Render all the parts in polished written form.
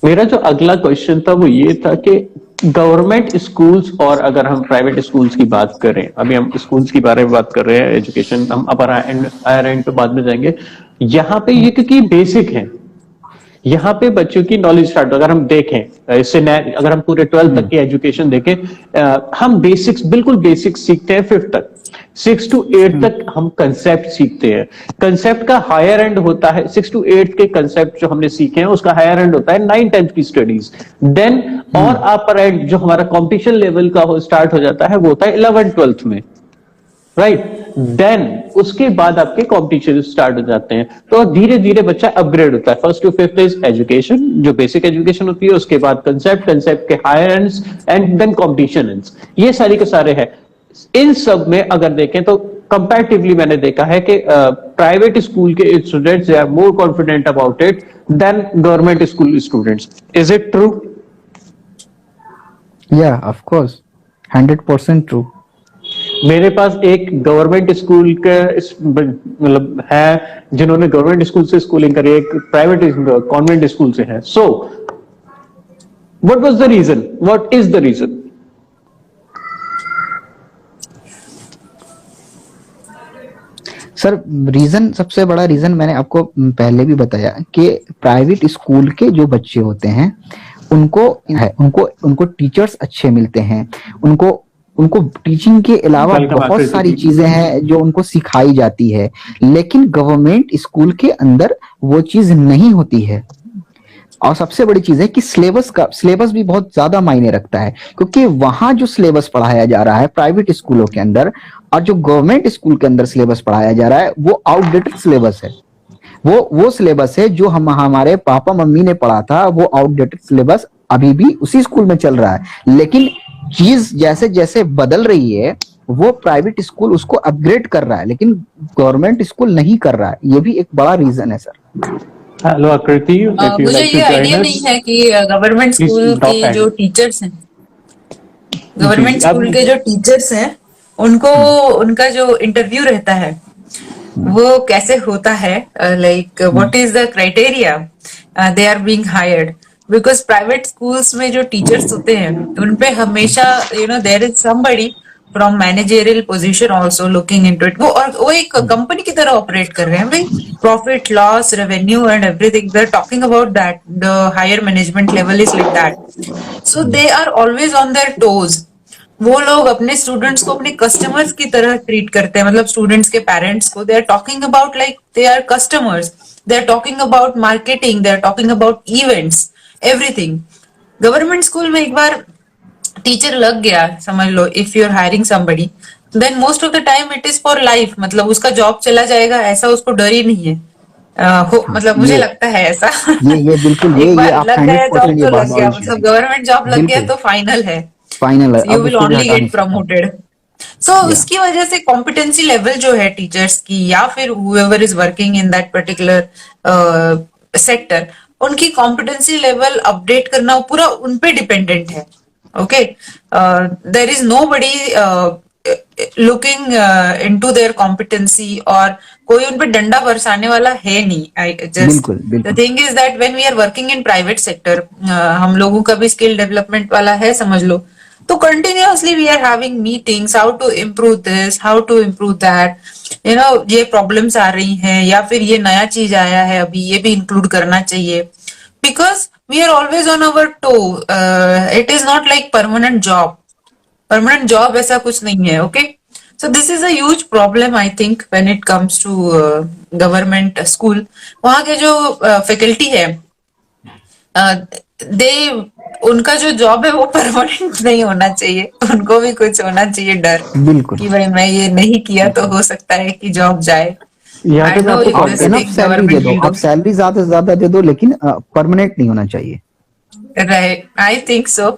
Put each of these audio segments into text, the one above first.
मेरा जो अगला क्वेश्चन था वो ये था कि गवर्नमेंट स्कूल्स और अगर हम प्राइवेट स्कूल्स की बात करें, अभी हम स्कूल्स के बारे में बात कर रहे हैं, एजुकेशन हम अपर हायर एंड पे बाद में जाएंगे। यहाँ पे ये क्योंकि बेसिक है, यहाँ पे बच्चों की नॉलेज स्टार्ट, अगर हम देखें इससे अगर हम पूरे 12th तक की एजुकेशन देखें, हम बेसिक्स बिल्कुल बेसिक्स सीखते हैं 5th तक। 6 to 8 तक हम कंसेप्ट सीखते हैं। कंसेप्ट का हायर एंड होता है 6 to 8 के कंसेप्ट जो हमने सीखे हैं उसका हायर एंड होता है 9 10th की स्टडीज। देन और अपर एंड जो हमारा कॉम्पिटिशन लेवल का स्टार्ट हो जाता है वो होता है 11th 12th में, राइट। देन उसके बाद आपके कॉम्पिटिशन स्टार्ट हो जाते हैं, तो धीरे धीरे बच्चा अपग्रेड होता है। 1st to 5th is education, जो बेसिक एजुकेशन होती है, उसके बाद कंसेप्ट, कंसेप्ट के higher ends and then competition ends, ये सारी के सारे हैं। इन सब में अगर देखें तो कंपैरेटिवली मैंने देखा है कि प्राइवेट स्कूल के students they are more confident about it than government school students. Is it true? Yeah of course 100% true. मेरे पास एक गवर्नमेंट स्कूल के मतलब है जिन्होंने गवर्नमेंट स्कूल से स्कूलिंग करी, एक प्राइवेट कॉन्वेंट स्कूल से है। So what was the reason, what is the reason? Sir reason, सबसे बड़ा रीजन मैंने आपको पहले भी बताया कि प्राइवेट स्कूल के जो बच्चे होते हैं उनको टीचर्स अच्छे मिलते हैं, उनको टीचिंग के अलावा बहुत सारी चीजें हैं जो उनको सिखाई जाती है, लेकिन गवर्नमेंट स्कूल के अंदर वो चीज नहीं होती है। और सबसे बड़ी चीज है कि सिलेबस भी बहुत ज्यादा मायने रखता है, क्योंकि वहां जो सिलेबस पढ़ाया जा रहा है प्राइवेट स्कूलों के अंदर और जो गवर्नमेंट स्कूल के अंदर सिलेबस पढ़ाया जा रहा है वो आउटडेटेड सिलेबस है। वो सिलेबस है जो हमारे पापा मम्मी ने पढ़ा था, वो आउटडेटेड सिलेबस अभी भी उसी स्कूल में चल रहा है। लेकिन चीज जैसे जैसे बदल रही है वो प्राइवेट स्कूल उसको अपग्रेड कर रहा है, लेकिन गवर्नमेंट स्कूल नहीं कर रहा है। ये भी एक बड़ा रीजन है सर। हेलो आकृति, मुझे ये आइडिया नहीं है कि गवर्नमेंट स्कूल के जो टीचर्स हैं, उनको उनका जो इंटरव्यू रहता है वो कैसे होता है, like what is the criteria they are being hired. Because private schools में जो टीचर्स होते हैं उनपे हमेशा there is somebody from managerial position also looking into it. वो एक कंपनी की तरह ऑपरेट कर रहे हैं भाई, profit loss revenue and everything they are talking about that, the higher management level is like that. So they are always on their toes. वो लोग अपने स्टूडेंट्स को अपने कस्टमर्स की तरह ट्रीट करते हैं, मतलब स्टूडेंट्स के पेरेंट्स को they are talking about like they are customers, they are talking about marketing, they are talking about events, everything. Government school में एक बार टीचर लग गया, समझ लो, if you are hiring somebody then most of the time it is for life, मतलब उसका job चला जाएगा ऐसा उसको डर ही नहीं है। मतलब मुझे लगता है ऐसा। ये बिल्कुल एक बार लग गया जॉब तो लग गया, मतलब गवर्नमेंट जॉब लग गया तो फाइनल है, you will only get promoted. So उसकी वजह से कॉम्पिटेंसी लेवल जो है टीचर्स की या फिर whoever is working in that particular sector, उनकी कॉम्पिटेंसी लेवल अपडेट करना पूरा उन पे डिपेंडेंट है। Okay, there is nobody looking into their competency, और कोई उन पे डंडा बरसाने वाला है नहीं। Just the thing is that when we are working in private sector, हम लोगों का भी स्किल डेवलपमेंट वाला है समझ लो, तो continuously we are having meetings, how to improve this, how to improve that, ये प्रॉब्लम्स आ रही हैं या फिर ये नया चीज आया है अभी, ये भी इंक्लूड करना चाहिए। Because we are always on our toe, it is not like permanent job. Permanent job ऐसा कुछ नहीं है। Okay, so this is a huge problem I think when it comes to government school. वहां के जो faculty है, उनका जो जॉब है वो परमानेंट नहीं होना चाहिए, उनको भी कुछ होना चाहिए डर, बिल्कुल, कि भाई मैं ये नहीं किया तो हो सकता है कि जॉब जाए। यहाँ पे आपको सैलरी दे दो, आप सैलरी ज्यादा से ज्यादा दे दो, लेकिन परमानेंट नहीं होना चाहिए। Right, I think so,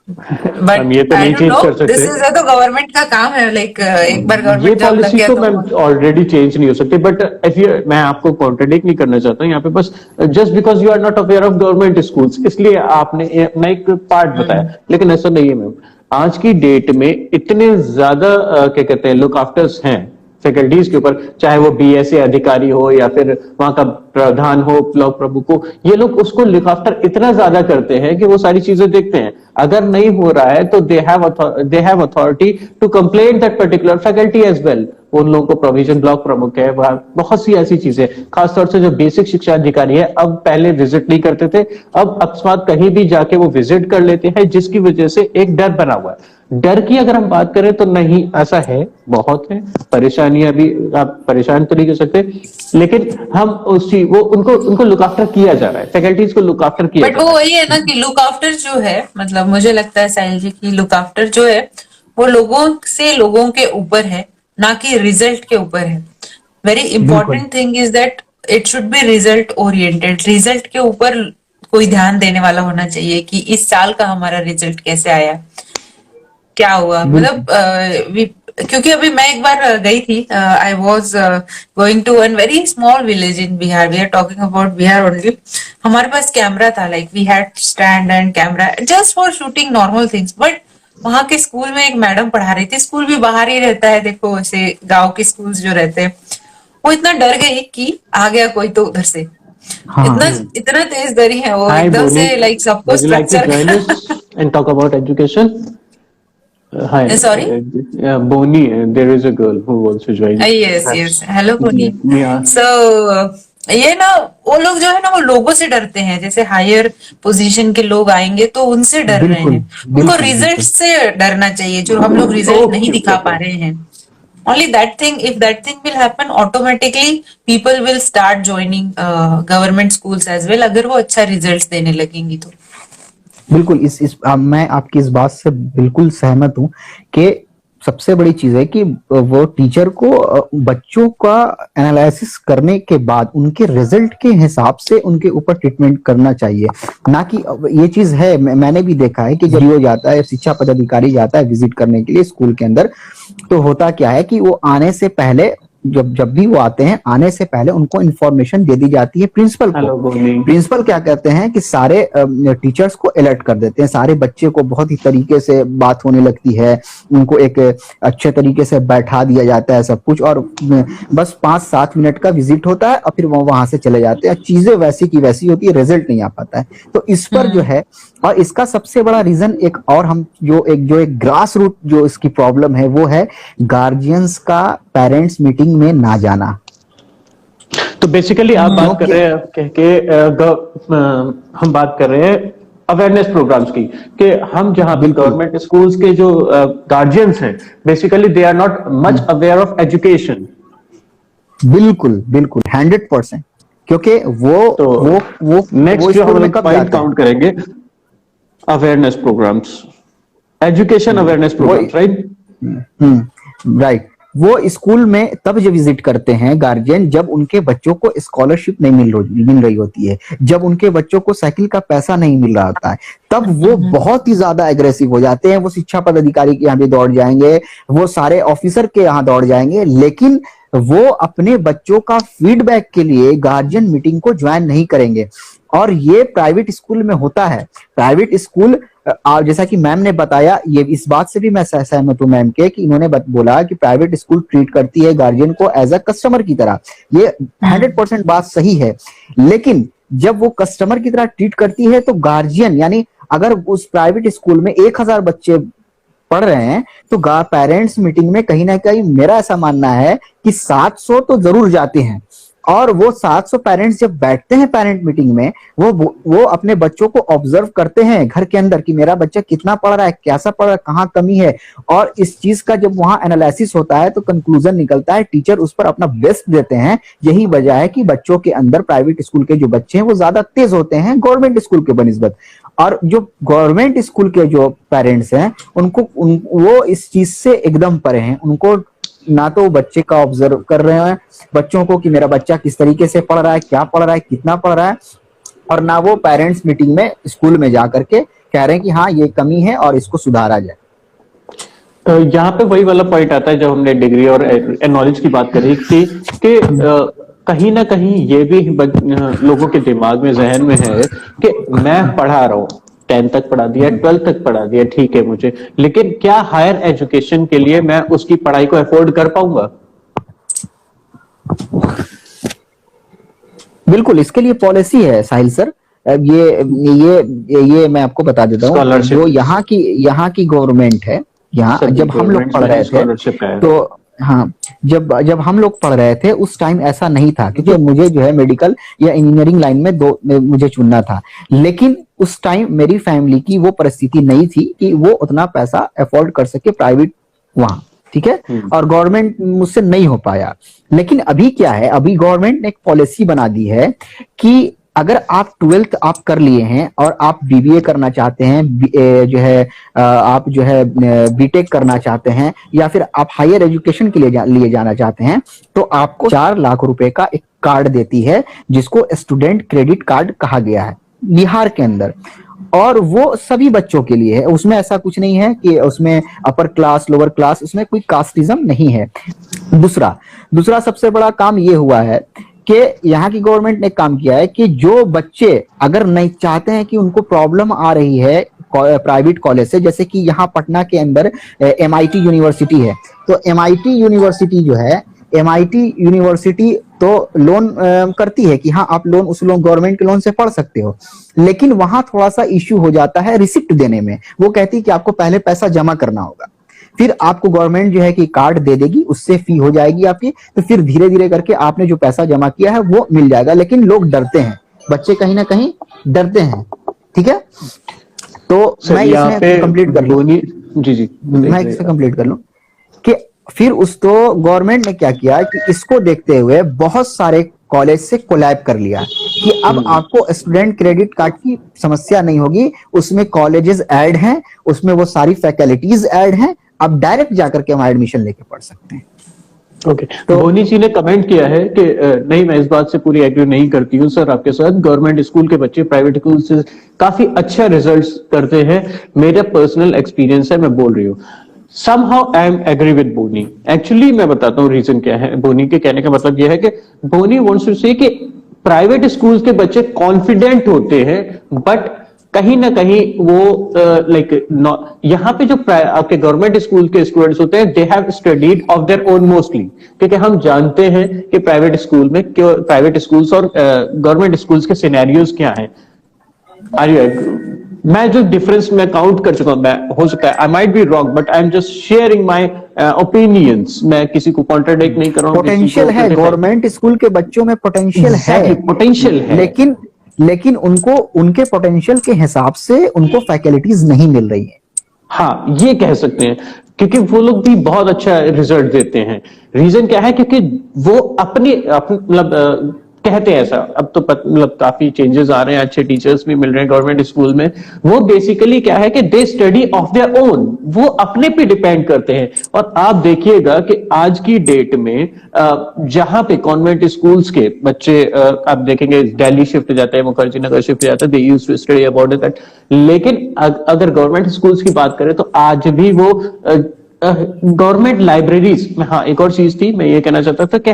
but हम ये तो नहीं चेंज कर सकते। दिस इज तो गवर्नमेंट का काम है, लाइक एक बार गवर्नमेंट जॉब लग गया तो मैं ऑलरेडी चेंज नहीं हो सकती। बट इफ यू, मैं आपको कॉन्ट्रडिक्ट नहीं करना चाहता हूँ यहाँ पे, बस just because you are not aware of government schools, इसलिए आपने अपना एक पार्ट बताया, लेकिन ऐसा नहीं है मैम। आज की डेट में इतने ज्यादा क्या कहते हैं लुक आफ्टर्स हैं फैकल्टीज के ऊपर, चाहे वो बीएसए अधिकारी हो या फिर वहां का प्रधान हो, ब्लॉक प्रमुख हो, ये लोग उसको लुक आफ्टर इतना ज्यादा करते हैं कि वो सारी चीजें देखते हैं। अगर नहीं हो रहा है तो they have authority to complain that particular faculty as well. उन लोगों को प्रोविजन ब्लॉक प्रमुख है, वह बहुत सी ऐसी चीजें, खासतौर से जो बेसिक शिक्षा अधिकारी है, अब पहले विजिट नहीं करते थे, अब अकस्मात कहीं भी जाके वो विजिट कर लेते हैं, जिसकी वजह से एक डर बना हुआ है। डर की अगर हम बात करें तो नहीं, ऐसा है, बहुत है परेशानियां, भी आप परेशान तो नहीं कर सकते, लेकिन हम वो उनको लुक आफ्टर किया जा रहा है, फैकल्टीज को लुक आफ्टर किया बट वो वही है ना कि लुक आफ्टर जो है, मतलब मुझे लगता है साहिल जी की लुक आफ्टर जो है वो लोगों के ऊपर है, ना कि रिजल्ट के ऊपर है। Very important thing is that it should be result oriented. Result के ऊपर कोई ध्यान देने वाला होना चाहिए कि इस साल का हमारा रिजल्ट कैसे आया, क्या हुआ, मतलब क्योंकि अभी मैं एक बार गई थी, I was going to one very small village in Bihar, we are talking about Bihar only. हमारे पास कैमरा था, like we had stand and camera just for shooting normal things. But वहां के स्कूल में एक मैडम पढ़ा रही थी, स्कूल भी बाहर ही रहता है, देखो ऐसे गांव के स्कूल्स जो रहते हैं, वो इतना डर गई कि आ गया कोई तो उधर से, इतना तेज डरी है वो, एकदम से लाइक सबको structure and talk about education. Hi. Sorry? Boni, there is a girl who wants to join. yes. Hello, Boni. Yeah. So, ये ना वो लोग जो है ना वो लोगों से डरते हैं, जैसे हायर पोजीशन के लोग आएंगे तो उनसे डर रहे हैं, उनको रिजल्ट से डरना चाहिए, जो हम लोग रिजल्ट नहीं दिखा पा रहे हैं। Only that thing, if that thing will happen, automatically people will start joining government schools as well, अगर वो अच्छा रिजल्ट देने लगेंगी तो। बिल्कुल, मैं आपकी इस बात से बिल्कुल सहमत हूँ कि सबसे बड़ी चीज है कि वो टीचर को बच्चों का एनालिसिस करने के बाद उनके रिजल्ट के हिसाब से उनके ऊपर ट्रीटमेंट करना चाहिए, ना कि ये चीज है, मैंने भी देखा है कि जब वो जाता है, शिक्षा पदाधिकारी जाता है विजिट करने के लिए स्कूल के अंदर, तो होता क्या है कि वो आने से पहले, जब भी वो आते हैं, आने से पहले उनको इन्फॉर्मेशन दे दी जाती है प्रिंसिपल को। प्रिंसिपल क्या कहते हैं कि सारे टीचर्स को अलर्ट कर देते हैं, सारे बच्चे को बहुत ही तरीके से बात होने लगती है, उनको एक अच्छे तरीके से बैठा दिया जाता है सब कुछ, और बस 5-7 मिनट का विजिट होता है और फिर वो वहां से चले जाते हैं, चीजें वैसी की वैसी होती है, रिजल्ट नहीं आ पाता है। तो इस पर जो है, और इसका सबसे बड़ा रीजन एक और हम जो एक ग्रास रूट जो इसकी प्रॉब्लम है वो है गार्जियंस का पेरेंट्स मीटिंग में ना जाना। तो बेसिकली आप बात कर रहे हैं हम बात कर रहे हैं अवेयरनेस प्रोग्राम्स की, कि हम जहां भी गवर्नमेंट स्कूल्स के जो गार्जियंस हैं, basically they are not much aware of education. बिल्कुल 100%, क्योंकि वो नेक्स्ट जो हम लोग पॉइंट काउंट करेंगे, awareness programmes, education awareness programmes, right? Right. वो स्कूल में तब जब विजिट करते हैं गार्जियन, जब उनके बच्चों को स्कॉलरशिप नहीं मिल रही होती है, जब उनके बच्चों को साइकिल का पैसा नहीं मिल रहा होता है, तब वो बहुत ही ज्यादा एग्रेसिव हो जाते हैं। वो शिक्षा पदाधिकारी के यहाँ भी दौड़ जाएंगे, वो सारे ऑफिसर के यहाँ दौड़ जाएंगे, लेकिन वो अपने बच्चों का फीडबैक के लिए गार्जियन मीटिंग को ज्वाइन नहीं करेंगे। और ये प्राइवेट स्कूल में होता है। प्राइवेट स्कूल, जैसा कि मैम ने बताया, ये इस बात से भी मैं सहमत हूं मैम के, कि इन्होंने बोला कि प्राइवेट स्कूल ट्रीट करती है गार्जियन को एज अ कस्टमर की तरह। ये 100% बात सही है, लेकिन जब वो कस्टमर की तरह ट्रीट करती है तो गार्जियन, यानी अगर उस प्राइवेट स्कूल में 1000 बच्चे पढ़ रहे हैं तो पेरेंट्स मीटिंग में कहीं ना कहीं मेरा ऐसा मानना है कि 700 तो जरूर जाते हैं। और वो 700 पेरेंट्स जब बैठते हैं पेरेंट मीटिंग में, वो अपने बच्चों को ऑब्जर्व करते हैं घर के अंदर कि मेरा बच्चा कितना पढ़ रहा है, कैसा पढ़ रहा है, कहाँ कमी है। और इस चीज का जब वहां एनालिसिस होता है तो कंक्लूजन निकलता है, टीचर उस पर अपना बेस्ट देते हैं। यही वजह है कि बच्चों के अंदर प्राइवेट स्कूल के जो बच्चे हैं वो ज्यादा तेज होते हैं गवर्नमेंट स्कूल के बनिस्बत। और जो गवर्नमेंट स्कूल के जो पेरेंट्स हैं वो इस चीज से एकदम परे हैं। उनको ना तो बच्चे का ऑब्जर्व कर रहे हैं बच्चों को कि मेरा बच्चा किस तरीके से पढ़ रहा है, क्या पढ़ रहा है, कितना पढ़ रहा है, और ना वो पेरेंट्स मीटिंग में स्कूल में जा करके कह रहे हैं कि हाँ ये कमी है और इसको सुधारा जाए। तो यहाँ पे वही वाला पॉइंट आता है जब हमने डिग्री और नॉलेज की बात करी कि कहीं ना कहीं ये भी लोगों के दिमाग में, जहन में है कि मैं पढ़ा रहा हूँ, 10 तक पढ़ा दिया, 12 तक पढ़ा दिया, ठीक है मुझे, लेकिन क्या हायर एजुकेशन के लिए मैं उसकी पढ़ाई को अफोर्ड कर पाऊंगा? बिल्कुल, इसके लिए पॉलिसी है साहिल सर। अब ये मैं आपको बता देता हूँ, जो यहाँ की गवर्नमेंट है, यहाँ जब हम लोग पढ़ रहे थे तो हाँ, जब हम लोग पढ़ रहे थे उस टाइम ऐसा नहीं था, क्योंकि मुझे जो है मेडिकल या इंजीनियरिंग लाइन में मुझे चुनना था, लेकिन उस टाइम मेरी फैमिली की वो परिस्थिति नहीं थी कि वो उतना पैसा अफोर्ड कर सके प्राइवेट वहां, ठीक है, और गवर्नमेंट मुझसे नहीं हो पाया। लेकिन अभी क्या है, अभी गवर्नमेंट ने एक पॉलिसी बना दी है कि अगर आप 12th आप कर लिए हैं और आप बीबीए करना चाहते हैं, जो है आप जो है बीटेक करना चाहते हैं, या फिर आप हायर एजुकेशन के लिए जाना चाहते हैं, तो आपको 4 लाख रुपए का एक कार्ड देती है, जिसको स्टूडेंट क्रेडिट कार्ड कहा गया है बिहार के अंदर। और वो सभी बच्चों के लिए है, उसमें ऐसा कुछ नहीं है कि उसमें अपर क्लास लोअर क्लास, उसमें कोई कास्टिज्म नहीं है। दूसरा सबसे बड़ा काम ये हुआ है कि यहाँ की गवर्नमेंट ने काम किया है कि जो बच्चे अगर नहीं चाहते हैं कि उनको प्रॉब्लम आ रही है प्राइवेट कॉलेज से, जैसे कि यहाँ पटना के अंदर MIT यूनिवर्सिटी है, तो MIT यूनिवर्सिटी जो है, MIT यूनिवर्सिटी तो लोन करती है कि हाँ आप उस लोन गवर्नमेंट के लोन से पढ़ सकते हो, लेकिन वहां थोड़ा सा इश्यू हो जाता है रिसिप्ट देने में। वो कहती है कि आपको पहले पैसा जमा करना होगा, फिर आपको गवर्नमेंट जो है कि कार्ड दे देगी, उससे फी हो जाएगी आपकी, तो फिर धीरे धीरे करके आपने जो पैसा जमा किया है वो मिल जाएगा। लेकिन लोग डरते हैं, बच्चे कहीं ना कहीं डरते हैं, ठीक है। तो मैं इसमें कंप्लीट कर लूं, जी मैं इसमें कंप्लीट कर लूं कि फिर गवर्नमेंट ने क्या किया कि इसको देखते हुए बहुत सारे कॉलेज से कोलैब कर लिया कि अब आपको स्टूडेंट क्रेडिट कार्ड की समस्या नहीं होगी, उसमें कॉलेजेस ऐड हैं, उसमें वो सारी फैकल्टीज ऐड हैं, अब डायरेक्ट जाकर के हम एडमिशन लेके पढ़ सकते हैं। ओके, तो बोनी जी ने कमेंट किया है कि नहीं, मैं इस बात से पूरी एग्री नहीं करती हूँ सर आपके साथ। गवर्नमेंट स्कूल के बच्चे प्राइवेट स्कूल से काफी अच्छा रिजल्ट्स करते हैं, मेरा पर्सनल एक्सपीरियंस है, मैं बोल रही हूँ। somehow I am agree with Boni. Actually मैं बताता हूँ रीजन क्या है। बोनी के कहने का मतलब यह है कि बोनी वांट्स टू से कि प्राइवेट स्कूल्स के बच्चे कॉन्फिडेंट होते हैं, बट कहीं ना कहीं वो यहाँ पे जो आपके गवर्नमेंट स्कूल के स्टूडेंट्स होते हैं, they have studied of their own mostly, क्योंकि हम जानते हैं कि प्राइवेट स्कूल में प्राइवेट स्कूल्स और गवर्नमेंट स्कूल्स के सिनेरियोज क्या हैं। मैं जो डिफरेंस में काउंट कर चुका हूं, हो सकता है I might be wrong, but I am just sharing my opinions. मैं किसी को कॉन्ट्राडिक्ट नहीं कर रहा हूं। पोटेंशियल है, गवर्नमेंट स्कूल के बच्चों में पोटेंशियल है, लेकिन उनको उनके पोटेंशियल के हिसाब से उनको फैकल्टीज नहीं मिल रही है। हाँ, ये कह सकते हैं, क्योंकि वो लोग भी बहुत अच्छा रिजल्ट देते हैं। रीजन क्या है? क्योंकि वो अपने मतलब कहते हैं ऐसा। अब तो मतलब काफी चेंजेस आ रहे हैं, अच्छे टीचर्स भी मिल रहे हैं गवर्नमेंट स्कूल में। वो बेसिकली क्या है कि they study of their own, वो अपने पे डिपेंड करते हैं। और आप देखिएगा कि आज की डेट में जहां पे कॉन्वेंट स्कूल्स के बच्चे आप देखेंगे दिल्ली शिफ्ट जाते हैं, मुखर्जी नगर शिफ्ट जाते हैं, they used to study about that. लेकिन अगर गवर्नमेंट स्कूल्स की बात करें तो आज भी वो गवर्नमेंट लाइब्रेरीज में, हाँ एक और चीज थी मैं ये कहना चाहता था कि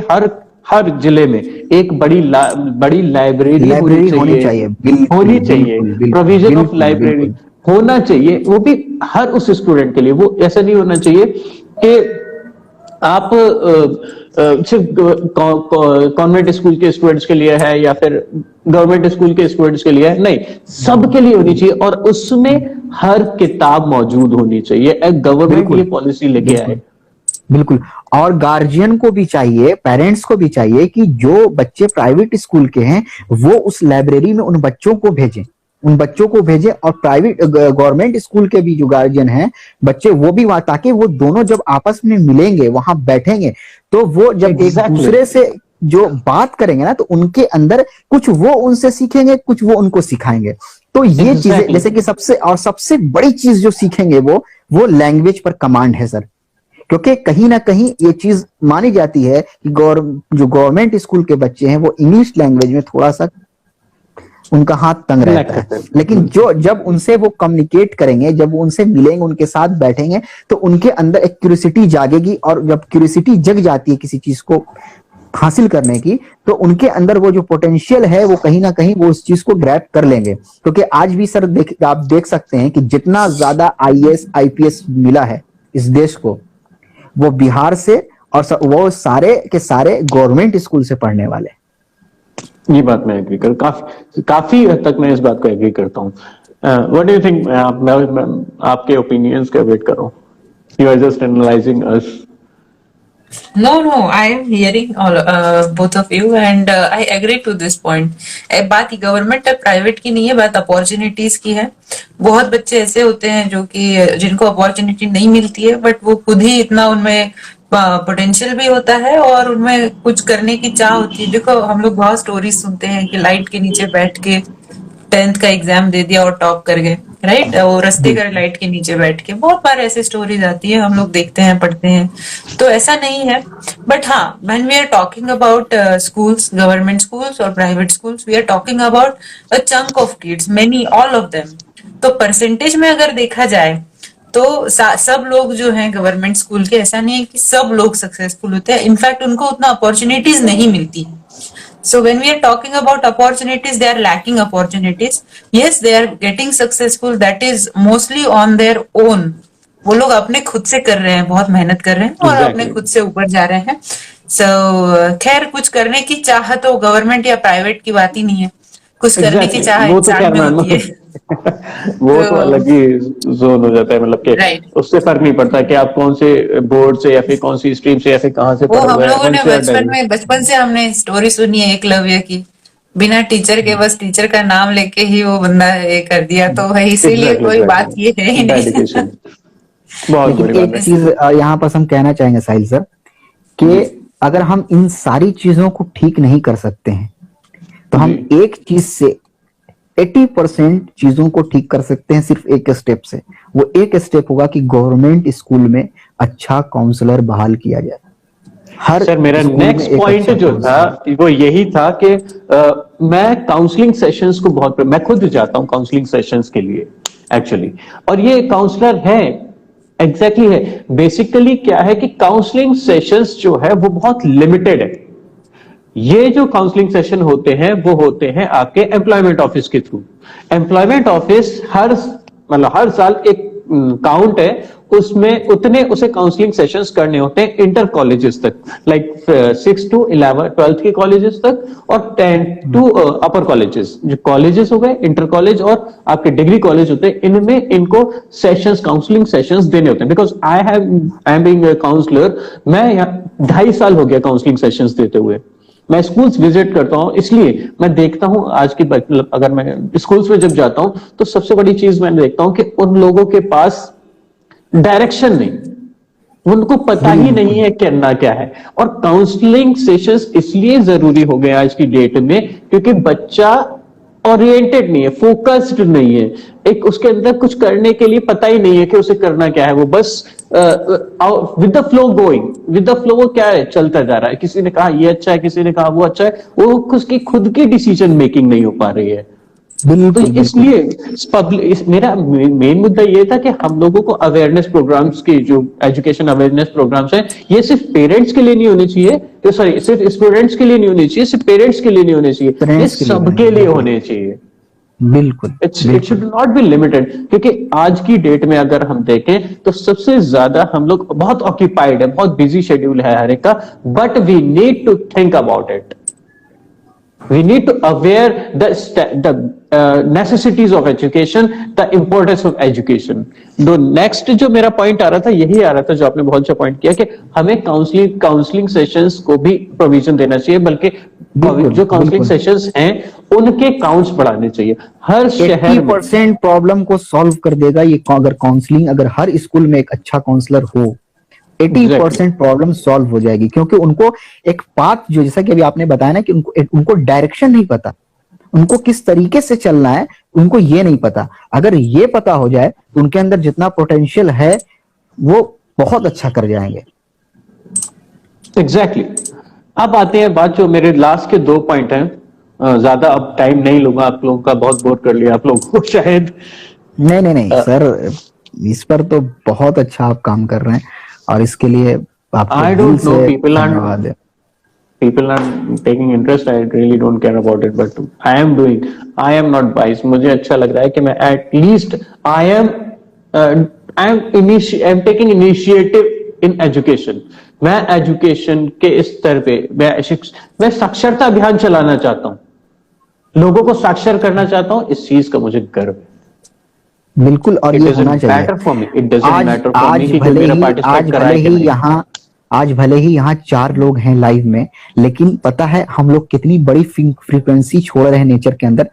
हर जिले में एक बड़ी लाइब्रेरी होनी चाहिए। प्रोविजन ऑफ लाइब्रेरी होना चाहिए, वो भी हर उस स्टूडेंट के लिए। वो ऐसा नहीं होना चाहिए कि आप सिर्फ कॉन्वेंट स्कूल के स्टूडेंट्स के लिए है या फिर गवर्नमेंट स्कूल के स्टूडेंट्स के लिए है। नहीं, सबके लिए होनी चाहिए, और उसमें हर किताब मौजूद होनी चाहिए। गवर्नमेंट ये पॉलिसी लेके आए। बिल्कुल, और गार्जियन को भी चाहिए, पेरेंट्स को भी चाहिए कि जो बच्चे प्राइवेट स्कूल के हैं वो उस लाइब्रेरी में उन बच्चों को भेजें, और प्राइवेट गवर्नमेंट स्कूल के भी जो गार्जियन हैं बच्चे, वो भी वहां, ताकि वो दोनों जब आपस में मिलेंगे, वहां बैठेंगे, तो वो जब एक दूसरे से जो बात करेंगे ना, तो उनके अंदर कुछ वो उनसे सीखेंगे, कुछ वो उनको सिखाएंगे। तो ये चीजें, जैसे कि सबसे बड़ी चीज जो सीखेंगे वो लैंग्वेज पर कमांड है सर। क्योंकि कहीं ना कहीं ये चीज मानी जाती है कि जो गवर्नमेंट स्कूल के बच्चे हैं वो इंग्लिश लैंग्वेज में थोड़ा सा उनका हाथ तंग रहता है, लेकिन जब उनसे वो कम्युनिकेट करेंगे, जब वो उनसे मिलेंगे, उनके साथ बैठेंगे, तो उनके अंदर एक क्यूरियोसिटी जागेगी, और जब क्यूरियोसिटी जग जाती है किसी चीज को हासिल करने की, तो उनके अंदर वो जो पोटेंशियल है वो कहीं ना कहीं वो उस चीज को ग्रैब कर लेंगे। क्योंकि आज भी सर आप देख सकते हैं कि जितना ज्यादा IAS IPS मिला है इस देश को, वो बिहार से और वो सारे के सारे गवर्नमेंट स्कूल से पढ़ने वाले। ये बात मैं एग्री कर, काफी हद तक मैं इस बात को एग्री करता हूँ। What do you think? मैं आपके ओपिनियंस का वेट कर रहा हूँ। You are just analysing us. No, I am hearing all both of you and I agree to this point. बात गवर्नमेंट और प्राइवेट की नहीं है, बात अपॉर्चुनिटीज की है। बहुत बच्चे ऐसे होते हैं जो कि जिनको अपॉर्चुनिटी नहीं मिलती है, बट वो खुद ही इतना उनमें पोटेंशियल भी होता है और उनमें कुछ करने की चाह होती है। देखो, हम लोग बहुत स्टोरीज सुनते हैं कि लाइट के नीचे बैठ के 10th का एग्जाम दे दिया और टॉप कर गए, राइट? वो रस्ते कर लाइट के नीचे बैठ के, बहुत बार ऐसे स्टोरीज आती है, हम लोग देखते हैं, पढ़ते हैं। तो ऐसा नहीं है, बट हाँ, when we are talking about schools, government schools और private schools, we are talking about a chunk of kids, many, all of them. तो परसेंटेज में अगर देखा जाए तो सब लोग जो हैं गवर्नमेंट स्कूल के, ऐसा नहीं है कि सब लोग सक्सेसफुल होते हैं, इनफैक्ट उनको उतना अपॉर्चुनिटीज नहीं मिलती। So when we are talking about opportunities, they are lacking opportunities. Yes, they are getting successful. That is mostly on their own. वो लोग अपने खुद से कर रहे हैं, बहुत मेहनत कर रहे हैं और अपने खुद से ऊपर जा रहे हैं। So खैर, कुछ करने की चाह तो गवर्नमेंट या प्राइवेट की बात ही नहीं है, कुछ करने की चाह इंसान में होती है। वो तो अलग ही जोन हो जाता है, मतलब कि उससे फर्क नहीं पड़ता कि आप कौन से बोर्ड से या फिर कौन सी स्ट्रीम से या फिर कहाँ से वो हम लोगों ने बचपन से हमने स्टोरी सुनी है एकलव्य की, बिना टीचर के, बस टीचर का नाम लेके ही वो बंदा ये कर दिया, तो वही इसीलिए कोई बात ये है ही नहीं। लेकिन एक चीज यहाँ पर हम कहना चाहेंगे साहिल सर, कि अगर हम इन सारी चीजों को ठीक नहीं कर सकते हैं तो हम एक चीज से 80% चीजों को ठीक कर सकते हैं, सिर्फ एक स्टेप से। वो एक स्टेप होगा कि गवर्नमेंट स्कूल में अच्छा काउंसलर बहाल किया जाए। हर सर, मेरा नेक्स्ट पॉइंट जो था वो यही था कि मैं काउंसलिंग सेशंस को मैं खुद जाता हूं काउंसलिंग सेशंस के लिए एक्चुअली, और ये काउंसलर है एग्जैक्टली है। बेसिकली क्या है कि काउंसलिंग सेशंस जो है वो बहुत लिमिटेड है। ये जो काउंसलिंग सेशन होते हैं वो होते हैं आपके एम्प्लॉयमेंट ऑफिस के थ्रू। एम्प्लॉयमेंट ऑफिस हर साल एक काउंट है, उसमें उसे काउंसलिंग सेशंस करने होते हैं इंटर कॉलेजेस तक, लाइक 6 to 12th के कॉलेजेस तक, और 10 to अपर कॉलेजेस। जो कॉलेजेस हो गए इंटर कॉलेज और आपके डिग्री कॉलेज होते हैं, इनमें इनको सेशंस, काउंसलिंग सेशंस देने होते हैं। Because I am being a counsellor, मैं यहाँ 2.5 साल हो गया काउंसलिंग सेशंस देते हुए। मैं स्कूल्स विजिट करता हूं, इसलिए मैं देखता हूं आज की, मतलब अगर मैं स्कूल्स में जब जाता हूं तो सबसे बड़ी चीज मैं देखता हूं कि उन लोगों के पास डायरेक्शन नहीं, उनको पता ही नहीं है करना क्या है। और काउंसलिंग सेशंस इसलिए जरूरी हो गए आज की डेट में क्योंकि बच्चा ओरिएंटेड नहीं है, फोकस्ड नहीं है, एक उसके अंदर कुछ करने के लिए पता ही नहीं है कि उसे करना क्या है। वो बस with the flow going, with the flow, वो क्या है, चलता जा रहा है। किसी ने कहा ये अच्छा है, किसी ने कहा वो अच्छा है, वो उसकी खुद की डिसीजन मेकिंग नहीं हो पा रही है। तो इसलिए मेरा मेन मुद्दा ये था कि हम लोगों को अवेयरनेस प्रोग्राम्स की, जो एजुकेशन अवेयरनेस प्रोग्राम्स हैं, ये सिर्फ पेरेंट्स के लिए नहीं होने चाहिए, तो सॉरी सिर्फ स्टूडेंट्स के लिए नहीं होने चाहिए, सिर्फ पेरेंट्स के लिए नहीं होने चाहिए, ये सबके लिए होने चाहिए। बिल्कुल, it should not be limited, क्योंकि आज की डेट में अगर हम देखें तो सबसे ज्यादा हम लोग बहुत ऑक्यूपाइड है, बहुत बिजी शेड्यूल है हर एक का, but we need to think about it. We need to aware the necessities of education, the importance of education. तो नेक्स्ट जो मेरा पॉइंट आ रहा था, यही आ रहा था जो आपने बहुत अच्छा पॉइंट किया कि हमें काउंसलिंग सेशंस को भी प्रोविजन देना चाहिए, बल्कि जो काउंसलिंग सेशंस हैं उनके काउंट्स बढ़ाने चाहिए। हर शहर 80% प्रॉब्लम को सॉल्व कर देगा ये, अगर काउंसलिंग, अगर हर स्कूल में एक अच्छा काउंसलर हो, 80% प्रॉब्लम सॉल्व हो जाएगी। क्योंकि उनको एक पाथ, जो जैसा कि अभी आपने बताया ना कि उनको डायरेक्शन नहीं पता, उनको किस तरीके से चलना है उनको ये नहीं पता। अगर ये पता हो जाए तो उनके अंदर जितना पोटेंशियल है वो बहुत अच्छा कर जाएंगे। एग्जैक्टली। अब आते हैं बात, जो मेरे लास्ट के 2 पॉइंट हैं, ज्यादा अब टाइम नहीं लूंगा, आप लोगों का बहुत बोर कर लिया आप लोगों को शायद। नहीं सर, इस पर तो बहुत अच्छा आप काम कर रहे हैं और इसके लिए I don't know, people are taking interest. I really don't care about it, but I am not biased. मुझे अच्छा लग रहा है कि मैं at least I am taking initiative in education. मैं एजुकेशन के स्तर पे मैं साक्षरता अभियान चलाना चाहता हूं, लोगों को साक्षर करना चाहता हूं, इस चीज का मुझे गर्व है। बिल्कुल, और ये होना चाहिए। आज भले ही यहाँ 4 लोग हैं लाइव में, लेकिन पता है हम लोग कितनी बड़ी फ्रीक्वेंसी छोड़ रहे हैं नेचर के अंदर।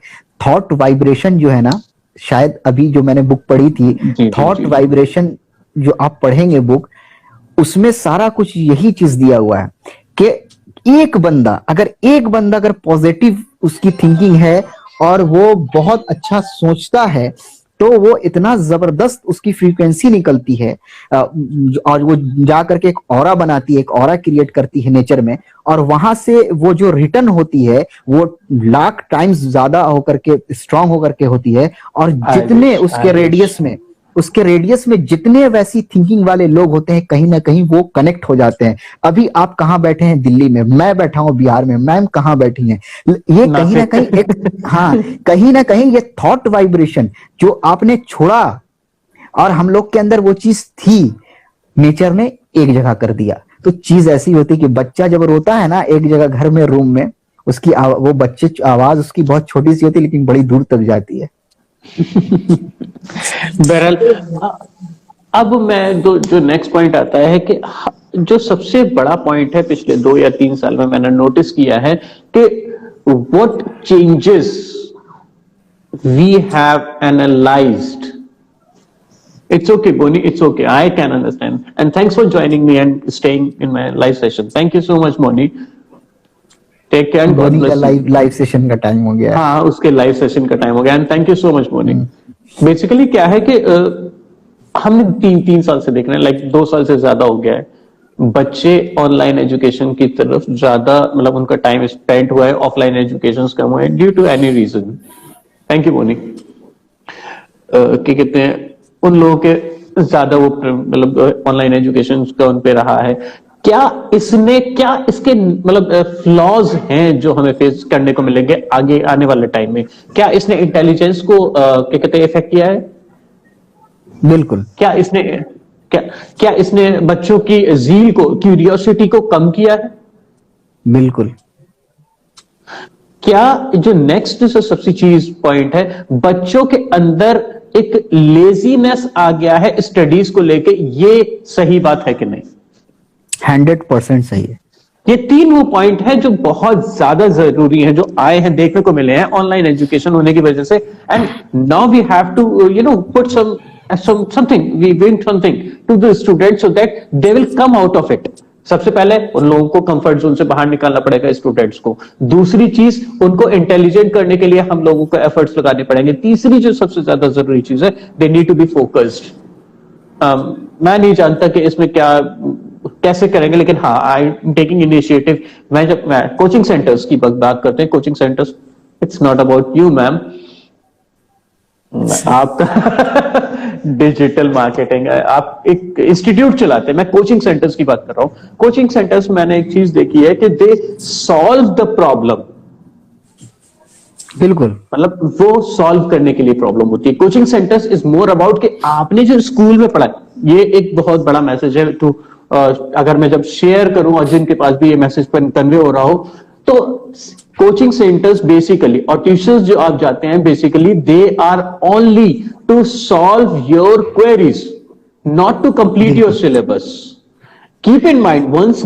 थॉट वाइब्रेशन जो है ना, शायद अभी जो मैंने बुक पढ़ी थी, थॉट वाइब्रेशन, जो आप पढ़ेंगे बुक, उसमें सारा कुछ यही चीज दिया हुआ है कि एक बंदा अगर पॉजिटिव उसकी थिंकिंग है और वो बहुत अच्छा सोचता है, तो वो इतना जबरदस्त उसकी फ्रीक्वेंसी निकलती है और वो जा करके एक ऑरा बनाती है, एक ऑरा क्रिएट करती है नेचर में, और वहां से वो जो रिटर्न होती है वो लाख टाइम्स ज्यादा होकर के, स्ट्रांग होकर के होती है। और जितने उसके रेडियस में जितने वैसी थिंकिंग वाले लोग होते हैं, कहीं ना कहीं वो कनेक्ट हो जाते हैं। अभी आप कहाँ बैठे हैं? दिल्ली में, मैं बैठा हूं बिहार में, मैम कहाँ बैठी हैं? ये कहीं ना कहीं कहीं ना कहीं ये थॉट वाइब्रेशन जो आपने छोड़ा, और हम लोग के अंदर वो चीज थी, नेचर ने एक जगह कर दिया। तो चीज ऐसी होती कि बच्चा जब रोता है ना एक जगह घर में, रूम में, उसकी वो बच्चे आवाज उसकी बहुत छोटी सी होती है, लेकिन बड़ी दूर तक जाती है। बहरहाल, अब मैं जो नेक्स्ट पॉइंट आता है कि जो सबसे बड़ा पॉइंट है पिछले 2 या 3 साल में मैंने नोटिस किया है कि what changes we have analysed. It's okay, Boni, it's okay. I can understand. And thanks for joining me and staying in my live session. Thank you so much, Boni. Take care. बोनी का live session का time हो गया। हाँ, उसके live session का time हो गया। And thank you so much Boni. Basically क्या है कि हमने 3 साल से देख रहे हैं, लाइक 2 साल से ज्यादा हो गया है, बच्चे ऑनलाइन एजुकेशन की तरफ ज्यादा, मतलब उनका टाइम स्पेंड हुआ है, ऑफलाइन एजुकेशन कम हुआ है due to any reason. Thank you Bonnie. क्या कहते हैं, उन लोगों के ज्यादा वो मतलब ऑनलाइन एजुकेशन का उन पे रहा है। क्या इसके मतलब फ्लॉज हैं जो हमें फेस करने को मिलेंगे आगे आने वाले टाइम में? क्या इसने इंटेलिजेंस को क्या कहते हैं इफेक्ट किया है? बिल्कुल। क्या इसने बच्चों की ज़ील को, क्यूरियोसिटी को कम किया है? बिल्कुल। क्या जो नेक्स्ट जो सबसे चीज पॉइंट है, बच्चों के अंदर एक लेजीनेस आ गया है स्टडीज को लेके, ये सही बात है कि नहीं? 100% सही है। ये 3 वो पॉइंट है जो बहुत ज्यादा जरूरी है, जो आए हैं, देखने को मिले हैं ऑनलाइन एजुकेशन होने की वजह से। And now we have to put something, we bring something to the students so that they will come out of it. सबसे पहले उन लोगों को कंफर्ट जोन से बाहर निकालना पड़ेगा स्टूडेंट्स को। दूसरी चीज, उनको इंटेलिजेंट करने के लिए हम लोगों को एफर्ट्स लगाने पड़ेंगे। तीसरी जो सबसे ज्यादा जरूरी चीज है, they need to be focused. मैं नहीं जानता कि इसमें कैसे करेंगे, लेकिन हाँ, आई एम टेकिंग इनिशिएटिव। मैं कोचिंग सेंटर्स की बात करते हैं, coaching centres, it's not about you ma'am, आपका डिजिटल मार्केटिंग है, आप एक इंस्टीट्यूट चलाते हैं। मैं कोचिंग सेंटर्स की बात कर रहा हूं। कोचिंग सेंटर्स में मैंने एक चीज देखी है कि दे सॉल्व द प्रॉब्लम। बिल्कुल, मतलब वो सॉल्व करने के लिए प्रॉब्लम होती है। Coaching centres is more about कि आपने जो स्कूल में पढ़ा, ये एक बहुत बड़ा मैसेज है टू, अगर मैं जब शेयर करूं और जिनके पास भी ये मैसेज पर कन्वे हो रहा हो, तो कोचिंग सेंटर्स बेसिकली और ट्यूशंस जो आप जाते हैं, basically they are only to solve your queries, not to complete your syllabus. Keep in mind, once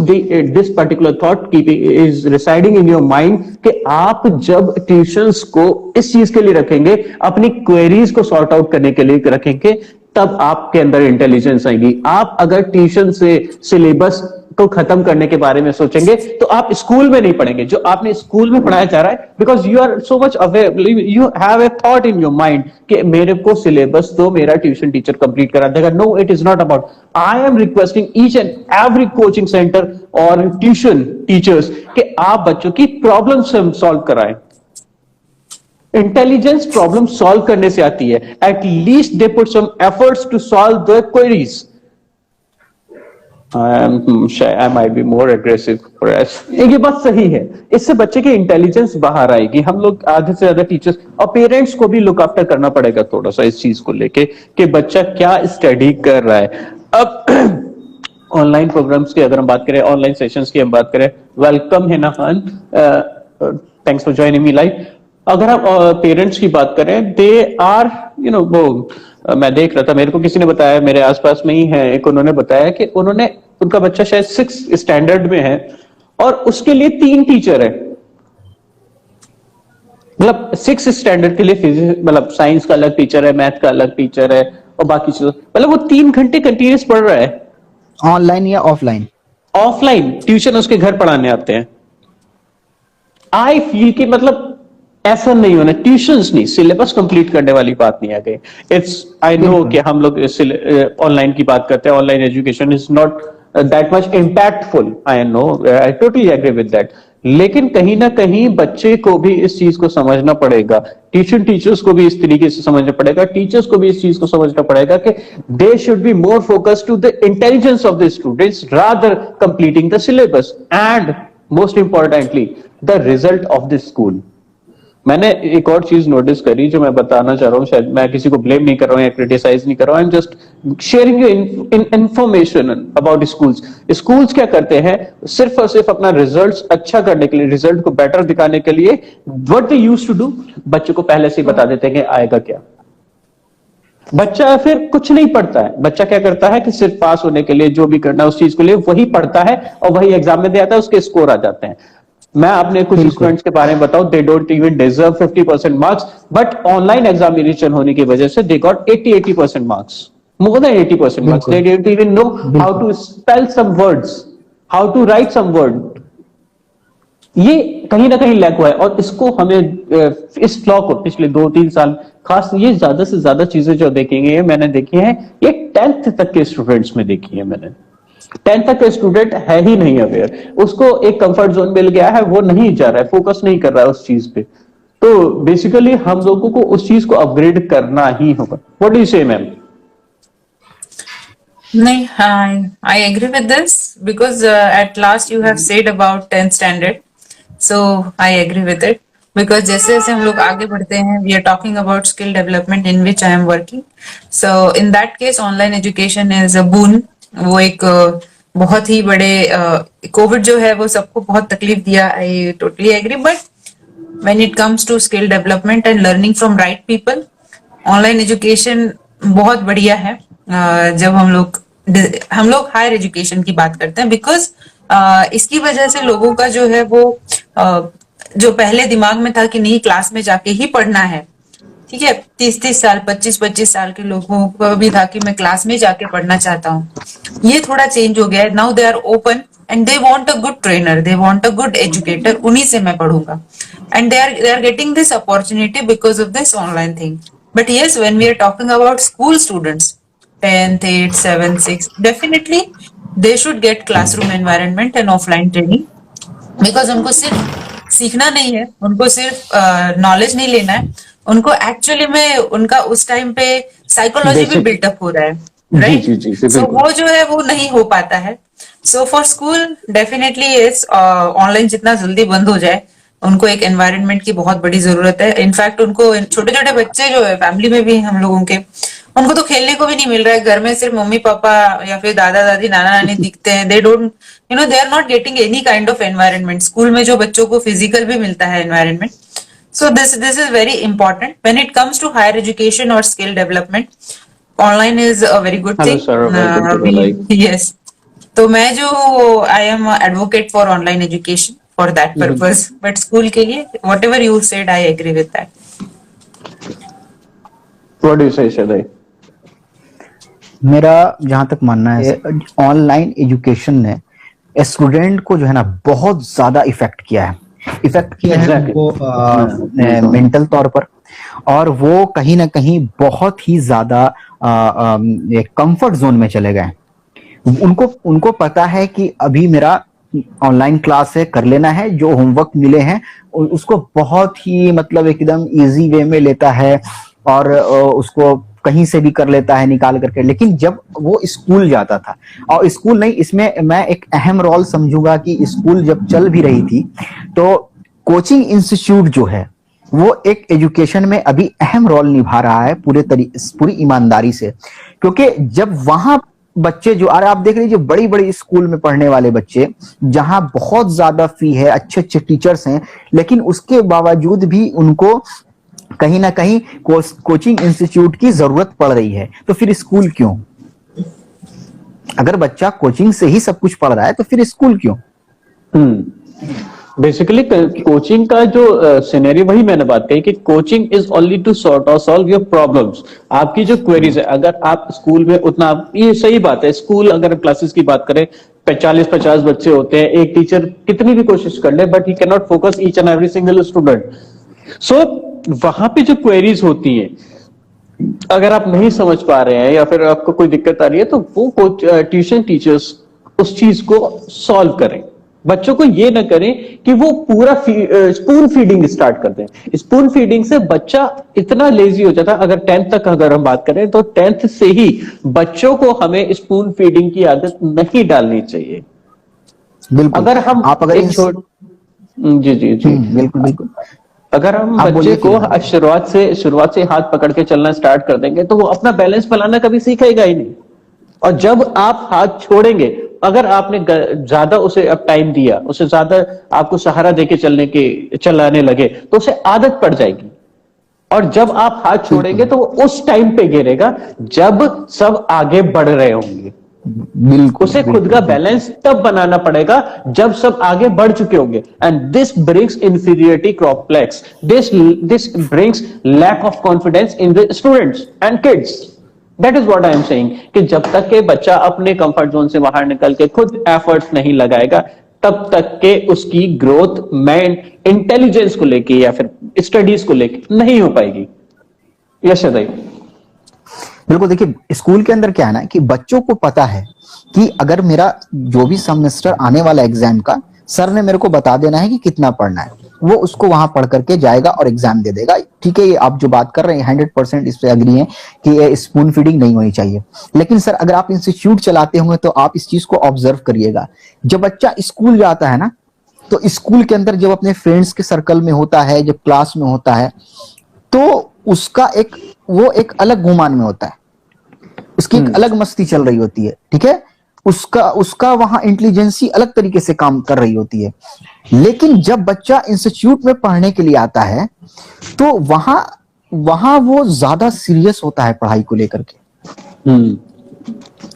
this particular thought is residing in your mind कि आप जब ट्यूशंस को इस चीज के लिए रखेंगे, अपनी क्वेरीज को सॉर्ट आउट करने के लिए रखेंगे, तब आपके अंदर इंटेलिजेंस आएगी। आप अगर ट्यूशन से सिलेबस को खत्म करने के बारे में सोचेंगे तो आप स्कूल में नहीं पढ़ेंगे जो आपने स्कूल में पढ़ाया जा रहा है, because you are so much aware, you have a thought in your mind कि मेरे को सिलेबस तो मेरा ट्यूशन टीचर कंप्लीट करा देगा। No, it is not about. I am requesting each and every coaching centre और ट्यूशन टीचर्स कि आप बच्चों की प्रॉब्लम सॉल्व कराएं। इंटेलिजेंस प्रॉब्लम सॉल्व करने से आती है। At least they put some efforts to solve the queries. I might be more aggressive for us. ये बात सही है, इससे बच्चे की इंटेलिजेंस बाहर आएगी। हम लोग आधे से ज्यादा टीचर्स और पेरेंट्स को भी लुक आफ्टर करना पड़ेगा थोड़ा सा इस चीज को लेके कि बच्चा क्या स्टडी कर रहा है। अब ऑनलाइन प्रोग्राम्स की अगर हम बात करें, ऑनलाइन सेशंस की हम बात करें, welcome Hina Khan, thanks for joining me live. अगर हम पेरेंट्स की बात करें, दे आर वो मैं देख रहा था, मेरे को किसी ने बताया, मेरे आसपास में ही है एक, उन्होंने बताया कि उनका बच्चा शायद 6 स्टैंडर्ड में है और उसके लिए 3 टीचर है। मतलब 6 स्टैंडर्ड के लिए फिजिक्स, मतलब साइंस का अलग टीचर है, मैथ का अलग टीचर है और बाकी चीजों, मतलब वो 3 घंटे कंटिन्यूस पढ़ रहा है। ऑनलाइन या ऑफलाइन? ऑफलाइन ट्यूशन उसके घर पढ़ाने आते हैं। आई फील कि मतलब ऐसा नहीं होना, ट्यूशंस नहीं, सिलेबस कंप्लीट करने वाली बात नहीं आ गई। इट्स आई नो कि हम लोग ऑनलाइन की बात करते हैं, online education is not that much impactful, I know, I totally agree with that. लेकिन कहीं ना कहीं बच्चे को भी इस चीज को समझना पड़ेगा, टीचर्स को भी इस तरीके से समझना पड़ेगा, टीचर्स को भी इस चीज को समझना पड़ेगा कि they should be more focused to the intelligence of the students rather completing the syllabus and most importantly the result of the school. मैंने एक और चीज नोटिस करी जो मैं बताना चाह रहा हूँ, शायद मैं किसी को ब्लेम नहीं कर रहा हूँ या क्रिटिसाइज नहीं कर रहा हूँ, I am just sharing you information about schools. Schools क्या करते हैं, सिर्फ और सिर्फ अपना रिजल्ट्स अच्छा करने के लिए, रिजल्ट को बेटर दिखाने के लिए, what they used to do, बच्चों को पहले से ही बता देते हैं कि आएगा क्या। बच्चा फिर कुछ नहीं पढ़ता है, बच्चा क्या करता है कि सिर्फ पास होने के लिए जो भी करना है उस चीज के लिए वही पढ़ता है और वही एग्जाम में दे आता है, उसके स्कोर आ जाते हैं। मैं अपने कुछ स्टूडेंट्स के बारे में बताऊं, they don't even deserve 50% marks, but online examination होने की वजह से they got 80% marks, more than 80% marks. They don't even know how to spell some words, how to write some word. ये कहीं ना कहीं लैक हुआ है और इसको हमें, इस फ्लॉ को पिछले 2-3 साल खास, ये ज्यादा से ज्यादा चीजें जो देखेंगे मैंने देखी है, ये 10th तक के स्टूडेंट्स में देखी है मैंने। 10th तक का स्टूडेंट है ही नहीं अवेयर, उसको एक कंफर्ट जोन मिल गया है, वो नहीं जा रहा है, फोकस नहीं कर रहा है उस चीज पे। तो बेसिकली हम लोगों को उस चीज को अपग्रेड करना ही होगा। व्हाट डू यू से मैम? नहीं, I agree with this because at last you have said about 10th standard, so I agree with it because जैसे जैसे हम लोग आगे बढ़ते हैं, we are talking about skill development in which I am working. So in that case, online education is a boon. वो एक बहुत ही बड़े, कोविड जो है वो सबको बहुत तकलीफ दिया, I totally agree, but when it comes to skill development and learning from right people, online education बहुत बढ़िया है। जब हम लोग हायर एजुकेशन की बात करते हैं, बिकॉज इसकी वजह से लोगों का जो है वो जो पहले दिमाग में था कि नहीं क्लास में जाके ही पढ़ना है, ठीक है, 30-30 साल 25-25 साल के लोगों को भी था कि मैं क्लास में जाके पढ़ना चाहता हूँ, ये थोड़ा चेंज हो गया है। Now they are open and they want a good trainer, they want a good educator, उन्हीं से मैं पढ़ूंगा, and they are getting this opportunity because of this online thing. But yes, when we are talking about school students 10th 8th 7th 6th, definitely they should get classroom environment and offline training, because उनको सिर्फ सीखना नहीं है, उनको सिर्फ knowledge नहीं लेना है, उनको एक्चुअली में उनका उस टाइम पे साइकोलॉजी भी बिल्टअप हो रहा है, राइट? सो वो जो है वो नहीं हो पाता है। So for school definitely is online जितना जल्दी बंद हो जाए, उनको एक एनवायरनमेंट की बहुत बड़ी जरूरत है। इनफैक्ट उनको, छोटे छोटे बच्चे जो है फैमिली में भी हम लोगों के, उनको तो खेलने को भी नहीं मिल रहा है, घर में सिर्फ मम्मी पापा या फिर दादा दादी नाना नानी दिखते हैं, they don't they are not getting any kind of environment. School में जो बच्चों को फिजिकल भी मिलता है environment, so this is very important when it comes to higher education or skill development. Online is a very good thing. Yes, तो मैं जो I am advocate for online education for that purpose, but school के लिए whatever you said, I agree with that. What do you say, Shadai? मेरा जहां तक मानना है, ऑनलाइन एजुकेशन ने स्टूडेंट को जो है ना बहुत ज्यादा इफेक्ट किया है उनको मेंटल तौर पर, और वो कहीं ना कहीं बहुत ही ज्यादा कंफर्ट जोन में चले गए। उनको पता है कि अभी मेरा ऑनलाइन क्लास है, कर लेना है, जो होमवर्क मिले हैं उसको बहुत ही मतलब एकदम इजी वे में लेता है और उसको कहीं से भी कर लेता है निकाल करके। लेकिन जब वो स्कूल जाता था, और स्कूल नहीं, इसमें मैं एक अहम रोल समझूंगा कि स्कूल जब चल भी रही थी तो कोचिंग इंस्टीट्यूट जो है वो एक एजुकेशन में अभी अहम रोल निभा रहा है पूरी ईमानदारी से, क्योंकि जब वहां बच्चे जो, अरे आप देख लीजिए बड़ी बड़ी स्कूल में पढ़ने वाले बच्चे, जहां बहुत ज्यादा फी है, अच्छे अच्छे टीचर्स हैं, लेकिन उसके बावजूद भी उनको कहीं ना कहीं कोचिंग इंस्टीट्यूट की जरूरत पड़ रही है। तो फिर स्कूल क्यों? अगर बच्चा कोचिंग से ही सब कुछ पढ़ रहा है तो फिर स्कूल क्यों? बेसिकली कोचिंग का जो सिनेरियो, वही मैंने बात कही कि coaching is only to sort और सॉल्व योर प्रॉब्लम्स। आपकी जो क्वेरीज है, अगर आप स्कूल में उतना, ये सही बात है, स्कूल अगर क्लासेस की बात करें 40-50 बच्चे होते हैं, एक टीचर कितनी भी कोशिश कर ले but he can not focus each and every single student. So वहां पे जो क्वेरीज होती है, अगर आप नहीं समझ पा रहे हैं या फिर आपको कोई दिक्कत आ रही है, तो वो ट्यूशन टीचर्स उस चीज को सॉल्व करें। बच्चों को ये ना करें कि वो पूरा स्पून फीडिंग स्टार्ट कर दें। स्पून फीडिंग से बच्चा इतना लेजी हो जाता है। अगर 10th तक अगर हम बात करें तो 10th से ही बच्चों को हमें स्पून फीडिंग की आदत नहीं डालनी चाहिए। बिल्कुल। अगर हम आप अगर एक छोड़ जी जी जी बिल्कुल बिल्कुल, अगर हम आप बच्चे बोलिए। को शुरुआत से हाथ पकड़ के चलना स्टार्ट कर देंगे तो वो अपना बैलेंस बनाना कभी सीखेगा ही नहीं। और जब आप हाथ छोड़ेंगे, अगर आपने ज्यादा उसे अब टाइम दिया, उसे ज्यादा आपको सहारा देके चलाने लगे, तो उसे आदत पड़ जाएगी। और जब आप हाथ छोड़ेंगे तो वो उस टाइम पे गिरेगा जब सब आगे बढ़ रहे होंगे। बिल्कुल उसे खुद का बैलेंस तब बनाना पड़ेगा जब सब आगे बढ़ चुके होंगे। And this brings inferiority complex, this brings lack of confidence in the students and kids. That is what I am saying कि जब तक के बच्चा अपने कंफर्ट जोन से बाहर निकल के खुद एफर्ट्स नहीं लगाएगा, तब तक के उसकी ग्रोथ इंटेलिजेंस को लेके या फिर स्टडीज को लेके नहीं हो पाएगी। यशोदय, बिल्कुल। देखिए स्कूल के अंदर क्या है ना कि बच्चों को पता है कि अगर मेरा जो भी सेमेस्टर आने वाला एग्जाम का, सर ने मेरे को बता देना है कि कितना पढ़ना है, वो उसको वहां पढ़ करके जाएगा और एग्जाम दे देगा। ठीक है, ये आप जो बात कर रहे हैं 100% इस पे अग्री हैं कि ये स्पून फीडिंग नहीं होनी चाहिए। लेकिन सर अगर आप इंस्टीट्यूट चलाते होंगे तो आप इस चीज को ऑब्जर्व करिएगा। जब बच्चा स्कूल जाता है ना, तो स्कूल के अंदर जब अपने फ्रेंड्स के सर्कल में होता है, जब क्लास में होता है, तो उसका एक अलग गुमान में होता है, उसकी एक अलग मस्ती चल रही होती है। ठीक है, उसका वहां इंटेलिजेंसी अलग तरीके से काम कर रही होती है। लेकिन जब बच्चा इंस्टीट्यूट में पढ़ने के लिए आता है तो वहां वो ज्यादा सीरियस होता है पढ़ाई को लेकर के,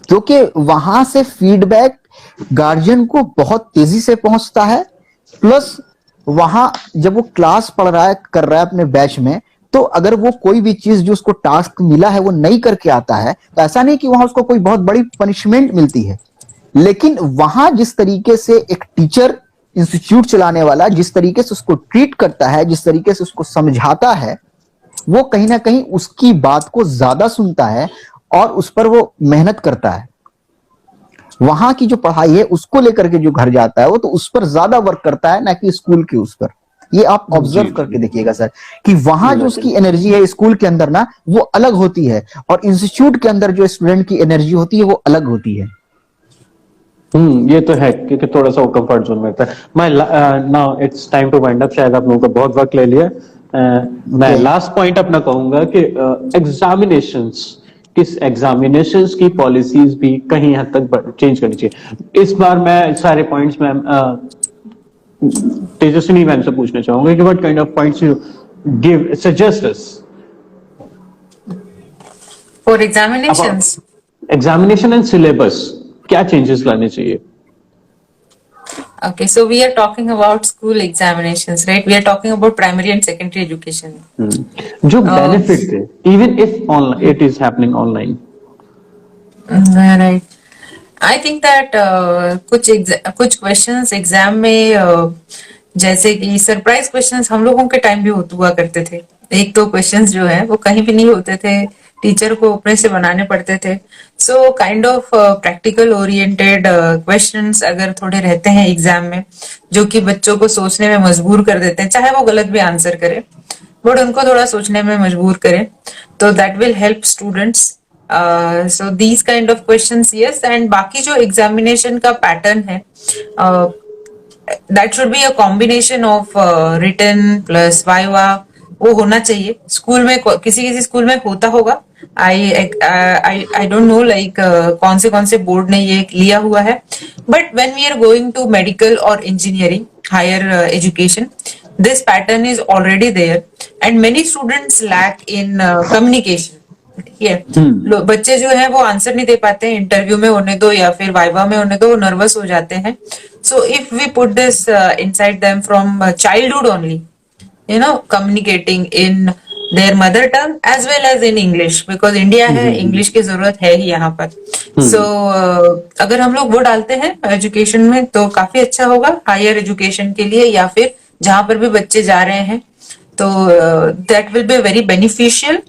क्योंकि वहां से फीडबैक गार्जियन को बहुत तेजी से पहुंचता है। प्लस वहां जब वो क्लास पढ़ रहा है, कर रहा है अपने बैच में, तो अगर वो कोई भी चीज जो उसको टास्क मिला है वो नहीं करके आता है, तो ऐसा नहीं कि वहां उसको कोई बहुत बड़ी पनिशमेंट मिलती है। लेकिन वहां जिस तरीके से एक टीचर, इंस्टीट्यूट चलाने वाला जिस तरीके से उसको ट्रीट करता है, जिस तरीके से उसको समझाता है, वो कहीं ना कहीं उसकी बात को ज्यादा सुनता है और उस पर वो मेहनत करता है। वहां की जो पढ़ाई है उसको लेकर के जो घर जाता है वो तो उस पर ज्यादा वर्क करता है, ना कि स्कूल के उस पर। ये आप ऑब्जर्व करके देखिएगा सर कि वहां जो उसकी एनर्जी है स्कूल के अंदर ना, वो अलग होती है, और इंस्टीट्यूट के अंदर जो स्टूडेंट की एनर्जी होती है वो अलग होती है। ये तो है क्योंकि थोड़ा सा वो कंफर्ट जोन में था। Now it's time to wind up. शायद आप लोगों को बहुत वक्त ले लिया। मैं लास्ट पॉइंट अपना कहूंगा कि एग्जामिनेशंस की पॉलिसीज भी कहीं हद तक चेंज करनी चाहिए। इस बार मैं सारे पॉइंट्स में तेजस्विनी मैम से पूछना चाहूंगा कि what kind of points you suggest us for examinations, examination and syllabus, क्या चेंजेस लाने चाहिए? Okay, so we are talking about school examinations, right? We are talking about primary and secondary education. जो benefits है, even if it is happening online. Right. I think that कुछ questions exam में जैसे कि surprise questions हम लोगों के time भी हुआ करते थे। एक तो क्वेश्चंस जो है वो कहीं भी नहीं होते थे, टीचर को अपने से बनाने पड़ते थे। So kind of practical oriented questions अगर थोड़े रहते हैं एग्जाम में, जो कि बच्चों को सोचने में मजबूर कर देते हैं, चाहे वो गलत भी आंसर करे बट उनको थोड़ा सोचने में मजबूर करें, तो that will help students. So these kind of questions, yes. And बाकी जो एग्जामिनेशन का पैटर्न है, that should be a combination of written plus viva वो होना चाहिए स्कूल में, किसी किसी स्कूल में होता होगा। आई डोंट नो लाइक कौन से बोर्ड ने ये लिया हुआ है, but when we are going to medical और engineering higher education, this pattern is already there and many students lack in communication. ठीक है, बच्चे जो है वो आंसर नहीं दे पाते हैं, इंटरव्यू में होने दो या फिर वाइवा में होने दो, वो नर्वस हो जाते हैं. So if we put this inside them from childhood only, you know, communicating in their mother tongue as well as in English, because India है, इंग्लिश की जरूरत है ही यहाँ पर. So अगर हम लोग वो डालते हैं एजुकेशन में तो काफी अच्छा होगा हायर एजुकेशन के लिए, या फिर जहां पर भी बच्चे जा रहे हैं, तो that will be very beneficial.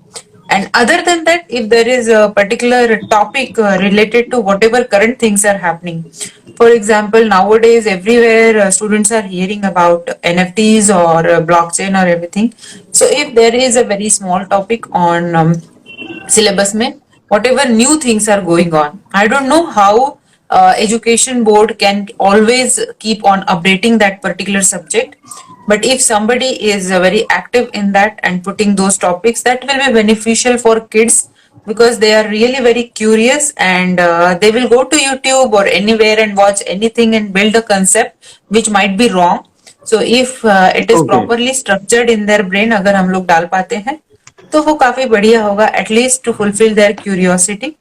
And other than that, if there is a particular topic related to whatever current things are happening, for example, nowadays everywhere students are hearing about NFTs or blockchain or everything. So if there is a very small topic on syllabus mein, whatever new things are going on, I don't know how education board can always keep on updating that particular subject. But if somebody is very active in that and putting those topics, that will be beneficial for kids, because they are really very curious, and they will go to YouTube or anywhere and watch anything and build a concept which might be wrong. So if it is properly structured in their brain, अगर हम लोग डाल पाते हैं तो वो काफी बढ़िया होगा, at least to fulfill their curiosity.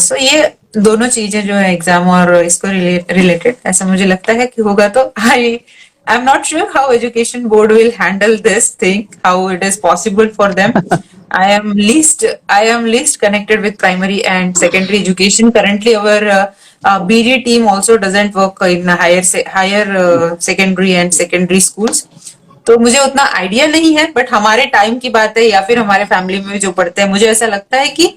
So ये दोनों चीजें जो है एग्जाम और इसको रिलेटेड, ऐसा मुझे लगता है कि होगा. तो I'm not sure how education board will handle this thing, how it is possible for them. I am least connected with primary and secondary education. Currently, our BD team also doesn't work in higher secondary and secondary schools. तो मुझे उतना idea नहीं है, but हमारे time की बात है या फिर हमारे फैमिली में जो पढ़ते हैं, मुझे ऐसा लगता है कि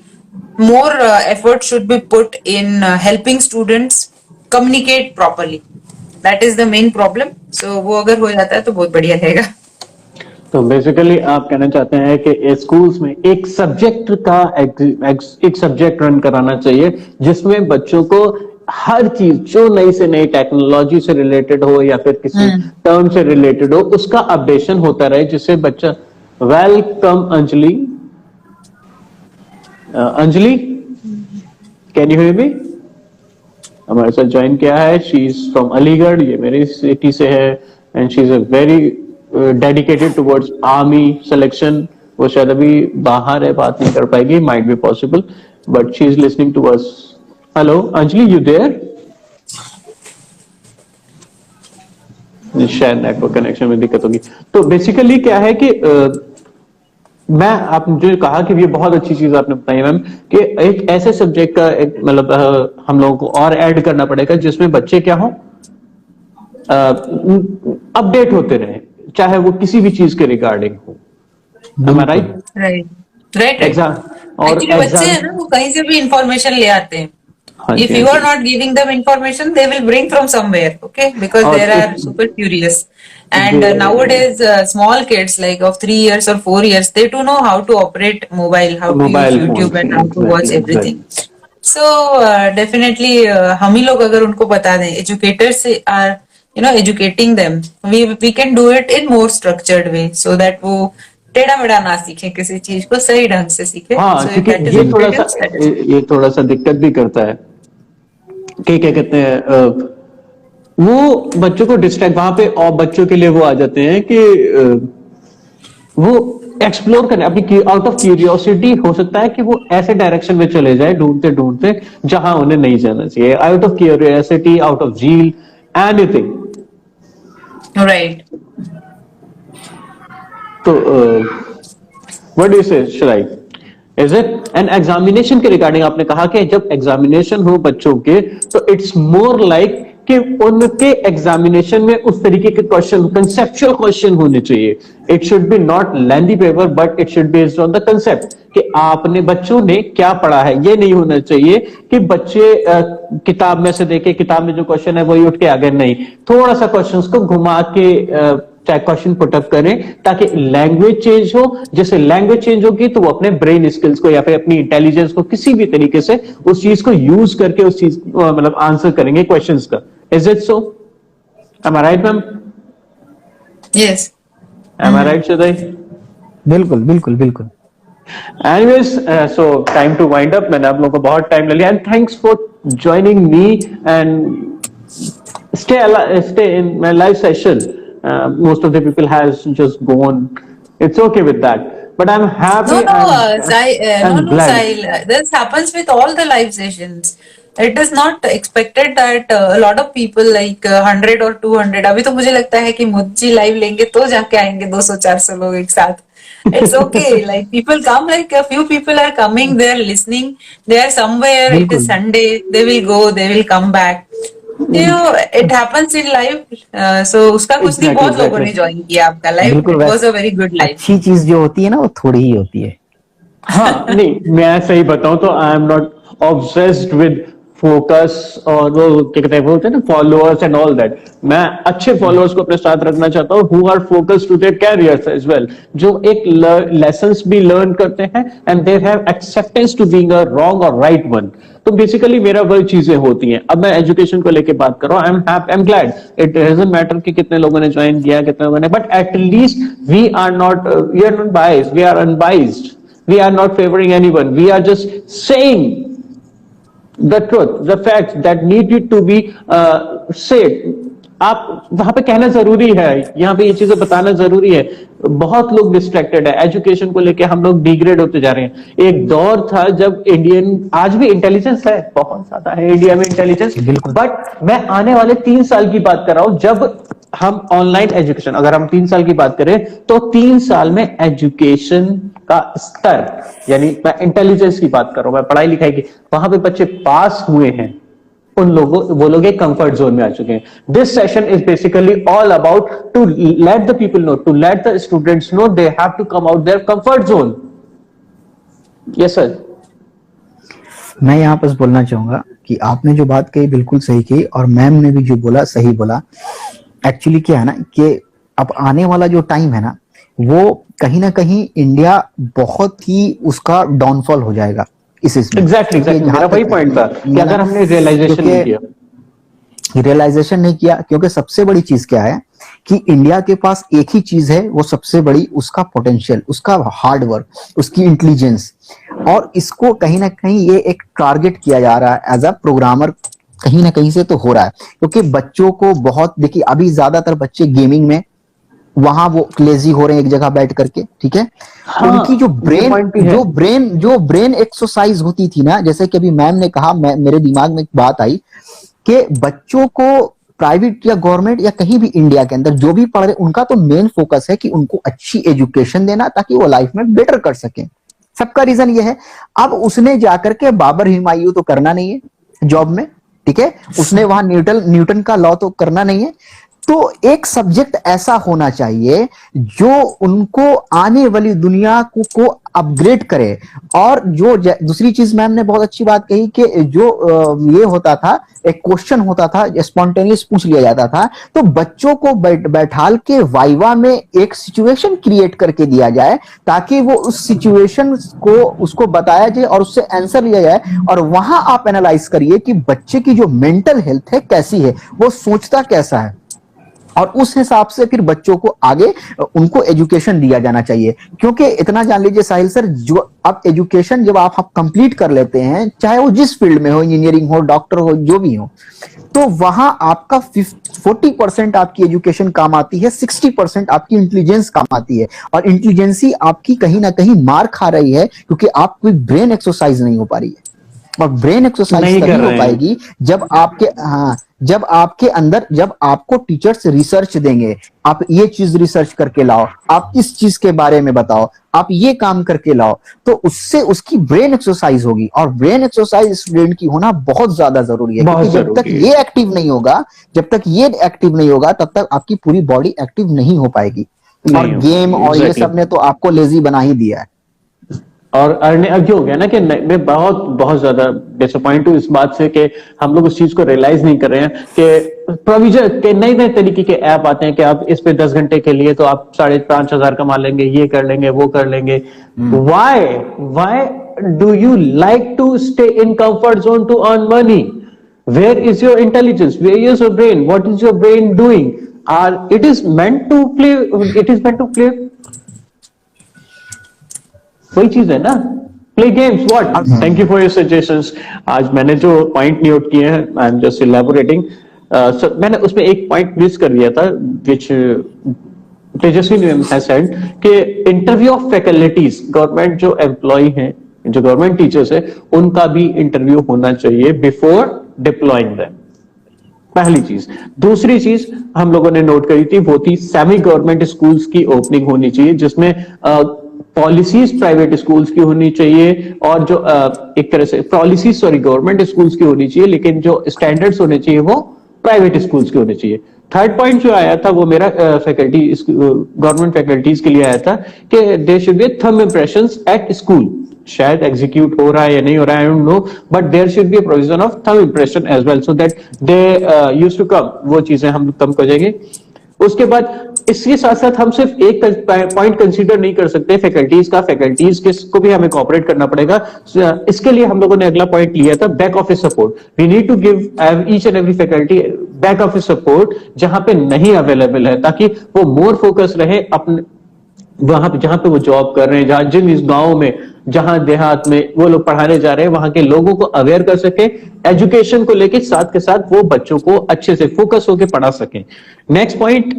more effort should be put in helping students communicate properly. That is the main problem. So वो अगर हो जाता है तो बहुत बढ़िया रहेगा. तो बेसिकली आप कहना चाहते हैं कि स्कूल्स में एक सब्जेक्ट का एक सब्जेक्ट रन कराना चाहिए जिसमें बच्चों को हर चीज जो नई से नई टेक्नोलॉजी से रिलेटेड हो या फिर किसी टर्म से रिलेटेड हो, उसका अपडेशन होता रहे, जिससे बच्चा. Welcome Anjali. Anjali, can you hear me? हमारे साथ ज्वाइन किया है. शी इज फ्रॉम अलीगढ़, ये मेरी सिटी से है, and she is a very dedicated towards army selection. वो शायद अभी बाहर है, बात नहीं कर पाएगी, might be possible, but she is listening to us. Hello Anjali, you there? शायद नेटवर्क कनेक्शन में दिक्कत होगी. तो बेसिकली क्या है कि मैं आप मुझे कहा कि ये बहुत अच्छी चीज आपने बताई मैम, कि एक ऐसे सब्जेक्ट का एक मतलब हम लोगों को और ऐड करना पड़ेगा जिसमें बच्चे क्या हो, अपडेट होते रहे, चाहे वो किसी भी चीज के रिगार्डिंग हो. राइट. एग्जाम और बच्चे हैं ना, वो कहीं से भी इंफॉर्मेशन ले आते हैं. If you are not giving them information, they will bring from somewhere, okay? Because they are super curious. And nowadays, small kids like of 3 years or 4 years, they do know how to operate mobile, how to use YouTube and how to watch everything. So definitely, हम ही लोग अगर उनको बता दें, educators are, you know, educating them. We can do it in more structured way, so that वो टेढ़ा मेढ़ा ना सीखे, किसी चीज को सही ढंग से सीखे. हाँ, ये थोड़ा सा दिक्कत भी करता है कि क्या कहते हैं, वो बच्चों को डिस्ट्रैक्ट वहां पे, और बच्चों के लिए वो आ जाते हैं कि वो एक्सप्लोर करें अपनी आउट ऑफ क्यूरियोसिटी. हो सकता है कि वो ऐसे डायरेक्शन में चले जाए ढूंढते ढूंढते जहां उन्हें नहीं जाना चाहिए. Out of curiosity, out of zeal, anything. Right. तो व्हाट डू यू से, शराई? इज इट एन एग्जामिनेशन के रिगार्डिंग आपने कहा कि जब एग्जामिनेशन हो बच्चों के, तो इट्स मोर लाइक कि उनके एग्जामिनेशन में उस तरीके के क्वेश्चन, कंसेप्चुअल क्वेश्चन होने चाहिए. It should be not lengthy paper, but it should be based on the concept कि आपने बच्चों ने क्या पढ़ा है. ये नहीं होना चाहिए कि बच्चे किताब में से देखे, किताब में जो क्वेश्चन है वही उठ के आ गए. नहीं, थोड़ा सा क्वेश्चंस को घुमा के चाहे क्वेश्चन पुटअप करें, ताकि लैंग्वेज चेंज हो. जैसे लैंग्वेज चेंज होगी तो वो अपने ब्रेन स्किल्स को या फिर अपनी इंटेलिजेंस को किसी भी तरीके से उस चीज को यूज करके उस चीज मतलब आंसर करेंगे क्वेश्चंस का. Is it so? Am I right ma'am? Yes. Am I right शदाई? बिल्कुल बिल्कुल बिल्कुल। Anyways, so time to wind up. मैंने आप लोगों को बहुत टाइम ले लिया, and thanks for joining me and stay in my live session. Most of the people has just gone. It's okay with that, but I'm happy. I'm no, glad. Sahil. This happens with all the live sessions. It is not expected that a lot of people like 100 or 200. अभी तो मुझे लगता है कि मुझे live लेंगे तो जाके आएंगे 200-400 लोग एक साथ. It's okay. Like people come, like a few people are coming, they are listening, they are somewhere. It is बिल्कुल Sunday. They will go. They will come back. You know, it happens in live. So उसका कुछ नहीं, बहुत लोगों ने join किया आपका live. बिल्कुल। It was a very good live. अच्छी चीज जो होती है ना वो थोड़ी ही होती है। हाँ नहीं, मैं सही बताऊं तो I am not obsessed with focus और वो क्या कहते हैं, बोलते हैं ना, फॉलोअर्स एंड ऑल दैट। मैं अच्छे फॉलोअर्स को अपने साथ रखना चाहता हूँ who are focused to their careers as well, जो एक लेसन्स भी लर्न करते हैं and they have acceptance to being a wrong और राइट वन। तो बेसिकली मेरा वही चीजें होती हैं। अब मैं एजुकेशन को लेके बात कर रहा हूँ, I am glad. It doesn't matter कि कितने लोगों ने ज्वाइन किया, कितने लोगों ने, but at least we are not biased, we are unbiased. We are not favoring anyone. We are just saying the truth, the facts that needed to be said. आप वहां पे कहना जरूरी है, यहाँ पे ये चीजें बताना जरूरी है। बहुत लोग डिस्ट्रैक्टेड है एजुकेशन को लेके, हम लोग डिग्रेड होते जा रहे हैं। एक दौर था जब इंडियन, आज भी इंटेलिजेंस है, बहुत ज्यादा है इंडिया में इंटेलिजेंस, बट मैं आने वाले 3 साल की बात कर रहा हूं जब हम ऑनलाइन एजुकेशन, अगर हम 3 साल की बात करें तो 3 साल में एजुकेशन का स्तर, यानी मैं इंटेलिजेंस की बात कर रहा हूं, मैं पढ़ाई लिखाई की, वहां पे बच्चे पास हुए हैं, उन लोगों, वो लोग एक कंफर्ट जोन में आ चुके हैं। This session is basically all about to let the people know, to let the students know they have to come out their comfort zone. Yes sir. मैं यहाँ पर बोलना चाहूंगा कि आपने जो बात कही बिल्कुल सही कही, और मैम ने भी जो बोला सही बोला। एक्चुअली क्या है ना कि अब आने वाला जो टाइम है ना, वो कहीं ना कहीं इंडिया बहुत ही उसका डाउनफॉल हो जाएगा इस इसमें। एग्जैक्टली मेरा वही पॉइंट था कि अगर हमने रियलाइजेशन नहीं किया, क्योंकि सबसे बड़ी चीज क्या है कि इंडिया के पास एक ही चीज है, वो सबसे बड़ी, उसका पोटेंशियल, उसका हार्ड वर्क, उसकी इंटेलिजेंस। और इसको कहीं ना कहीं ये एक टारगेट किया जा रहा है एज अ प्रोग्रामर, कहीं ना कहीं से तो हो रहा है। क्योंकि बच्चों को बहुत, देखिए अभी ज्यादातर बच्चे गेमिंग में, वहां वो लेजी हो रहे हैं एक जगह बैठ करके, ठीक है। हाँ, उनकी जो ब्रेन एक्सरसाइज होती थी ना, जैसे कि अभी मैम ने कहा, मेरे दिमाग में एक बात आई कि बच्चों को प्राइवेट या गवर्नमेंट या कहीं भी इंडिया के अंदर जो भी पढ़ रहे, उनका तो मेन फोकस है कि उनको अच्छी एजुकेशन देना ताकि वो लाइफ में बेटर कर सकें। सबका रीजन ये है। अब उसने जाकर के बाबर हिमायूं तो करना नहीं है जॉब में, ठीक है, उसने वहां न्यूटन का लॉ तो करना नहीं है। तो एक सब्जेक्ट ऐसा होना चाहिए जो उनको आने वाली दुनिया को अपग्रेड करे। और जो दूसरी चीज मैम ने बहुत अच्छी बात कही कि जो ये होता था, एक क्वेश्चन होता था, स्पॉन्टेनियस पूछ लिया जाता था, तो बच्चों को बैठाल के वाइवा में एक सिचुएशन क्रिएट करके दिया जाए ताकि वो उस सिचुएशन को उसको बताया जाए और उससे आंसर लिया जाए। और वहां आप एनालाइज करिए कि बच्चे की जो मेंटल हेल्थ है कैसी है, वो सोचता कैसा है, और उस हिसाब से फिर बच्चों को आगे उनको एजुकेशन दिया जाना चाहिए। क्योंकि इतना जान लीजिए साहिल सर, जो अब एजुकेशन जब आप कंप्लीट कर लेते हैं, चाहे वो जिस फील्ड में हो, इंजीनियरिंग हो, डॉक्टर हो, जो भी हो, तो वहां आपका 40% आपकी एजुकेशन काम आती है, 60% आपकी इंटेलिजेंस काम आती है। और इंटेलिजेंसी आपकी कहीं ना कहीं मार खा रही है क्योंकि आप कोई ब्रेन एक्सरसाइज नहीं हो पा रही है। और ब्रेन एक्सरसाइज तभी हो पाएगी जब आपके अंदर, जब आपको टीचर्स रिसर्च देंगे, आप ये चीज रिसर्च करके लाओ, आप इस चीज के बारे में बताओ, आप ये काम करके लाओ, तो उससे उसकी ब्रेन एक्सरसाइज होगी। और ब्रेन एक्सरसाइज स्टूडेंट की होना बहुत ज्यादा जरूरी है, क्योंकि जब तक ये एक्टिव नहीं होगा तब तक आपकी पूरी बॉडी एक्टिव नहीं हो पाएगी। और गेम और ये सब ने तो आपको लेजी बना ही दिया है। और अब जो हो गया ना कि मैं बहुत ज्यादा डिसअपॉइंट हूँ इस बात से कि हम लोग उस चीज को रियलाइज नहीं कर रहे हैं कि प्रोविजन के नए तरीके के ऐप आते हैं कि आप इस पे 10 घंटे के लिए तो आप 5,500 कमा लेंगे, ये कर लेंगे, वो कर लेंगे। Why do you like to stay in comfort zone to earn money? Where is your intelligence? Where is your brain? What is your brain doing? It is meant to play. वही चीज है ना, play games what. Thank you for your suggestions. आज मैंने जो point note किए हैं, I am just इलैबोरेटिंग। मैंने उसमें एक पॉइंट मिस कर दिया था, विच तेजस्वी हैज सेड कि इंटरव्यू ऑफ फैकल्टीज, गवर्नमेंट जो एम्प्लॉय हैं, जो गवर्नमेंट टीचर्स है, उनका भी इंटरव्यू होना चाहिए बिफोर डिप्लॉइंग देम। पहली चीज। दूसरी चीज हम लोगों ने नोट करी थी, वो थी सेमी गवर्नमेंट स्कूल्स की ओपनिंग होनी चाहिए, जिसमें पॉलिसीज प्राइवेट स्कूल्स की होनी चाहिए, और जो एक तरह से पॉलिसीज गवर्नमेंट स्कूल्स की होनी चाहिए, लेकिन जो स्टैंडर्ड्स होने चाहिए वो प्राइवेट स्कूल्स के होने चाहिए। थर्ड पॉइंट जो आया था वो मेरा फैकल्टी गवर्नमेंट फैकल्टीज के लिए आया था कि there should be thumb impressions at school. शायद एग्जीक्यूट हो रहा है या नहीं हो रहा है, I don't know, but there should be a provision of thumb impression as well, so that they used to come. वो चीजें हम कम कर जाएंगे। उसके बाद इसके साथ साथ हम सिर्फ एक पॉइंट कंसीडर नहीं कर सकते फैकल्टीज का, फैकल्टीज को भी हमें कोऑपरेट करना पड़ेगा। इसके लिए हम लोगों ने अगला पॉइंट लिया था back office support. We need to give each and every faculty back office support जहां पे नहीं अवेलेबल है, ताकि वो मोर फोकस रहे अपने वहां पे जहां पे वो जॉब कर रहे हैं, जहां जिन इस गांव में, जहां देहात में वो लोग पढ़ाने जा रहे हैं, वहां के लोगों को अवेयर कर सके एजुकेशन को लेके, साथ के साथ वो बच्चों को अच्छे से फोकस होकर पढ़ा सके। Next point,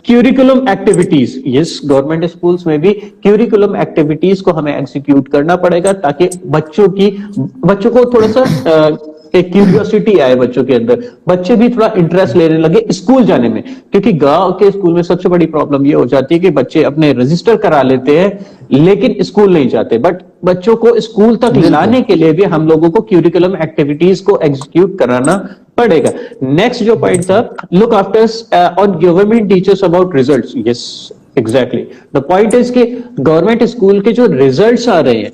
curriculum activities. Yes, government schools में भी क्यूरिकुलम एक्टिविटीज को हमें एग्जीक्यूट करना पड़ेगा, ताकि बच्चों को थोड़ा सा एक क्यूरियोसिटी आए बच्चों के अंदर, बच्चे भी थोड़ा इंटरेस्ट लेने लगे स्कूल जाने में। क्योंकि गांव के स्कूल में सबसे बड़ी प्रॉब्लम ये हो जाती है कि बच्चे अपने रजिस्टर करा लेते हैं लेकिन स्कूल नहीं जाते, बट बच्चों को स्कूल तक लाने के लिए भी हम लोगों को क्यूरिकुलम एक्टिविटीज को एग्जीक्यूट कराना पड़ेगा। नेक्स्ट जो पॉइंट था, look after on government teachers about results. Yes, exactly the point is कि गवर्नमेंट स्कूल के जो रिजल्ट्स आ रहे हैं,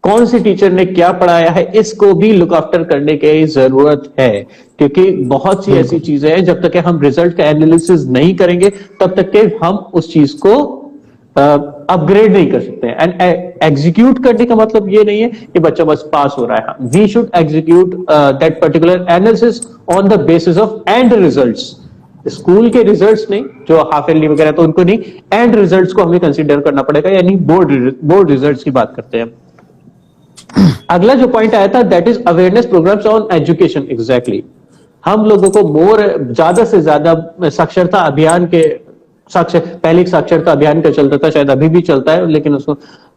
कौन से टीचर ने क्या पढ़ाया है, इसको भी लुक आफ्टर करने की जरूरत है। क्योंकि बहुत सी ऐसी चीजें हैं, जब तक कि हम रिजल्ट का एनालिसिस नहीं करेंगे तब तक के हम उस चीज को अपग्रेड नहीं कर सकते। एंड एग्जीक्यूट करने का मतलब ये नहीं है कि बच्चा बस पास हो रहा है। We should execute that particular analysis on the basis of and results. School के रिजल्ट्स नहीं, जो हाफ ईयरली वगैरह तो उनको नहीं, एंड रिजल्ट्स को हमें कंसीडर करना पड़ेगा, यानी बोर्ड रिजल्ट्स की बात करते हैं। अगला जो पॉइंट आया था, that is awareness programs on education. Exactly, हम लोगों को ज्यादा से ज्यादा साक्षरता अभियान के पहले साक्षरता अभियान का चलता था, शायद अभी भी चलता है, लेकिन उसको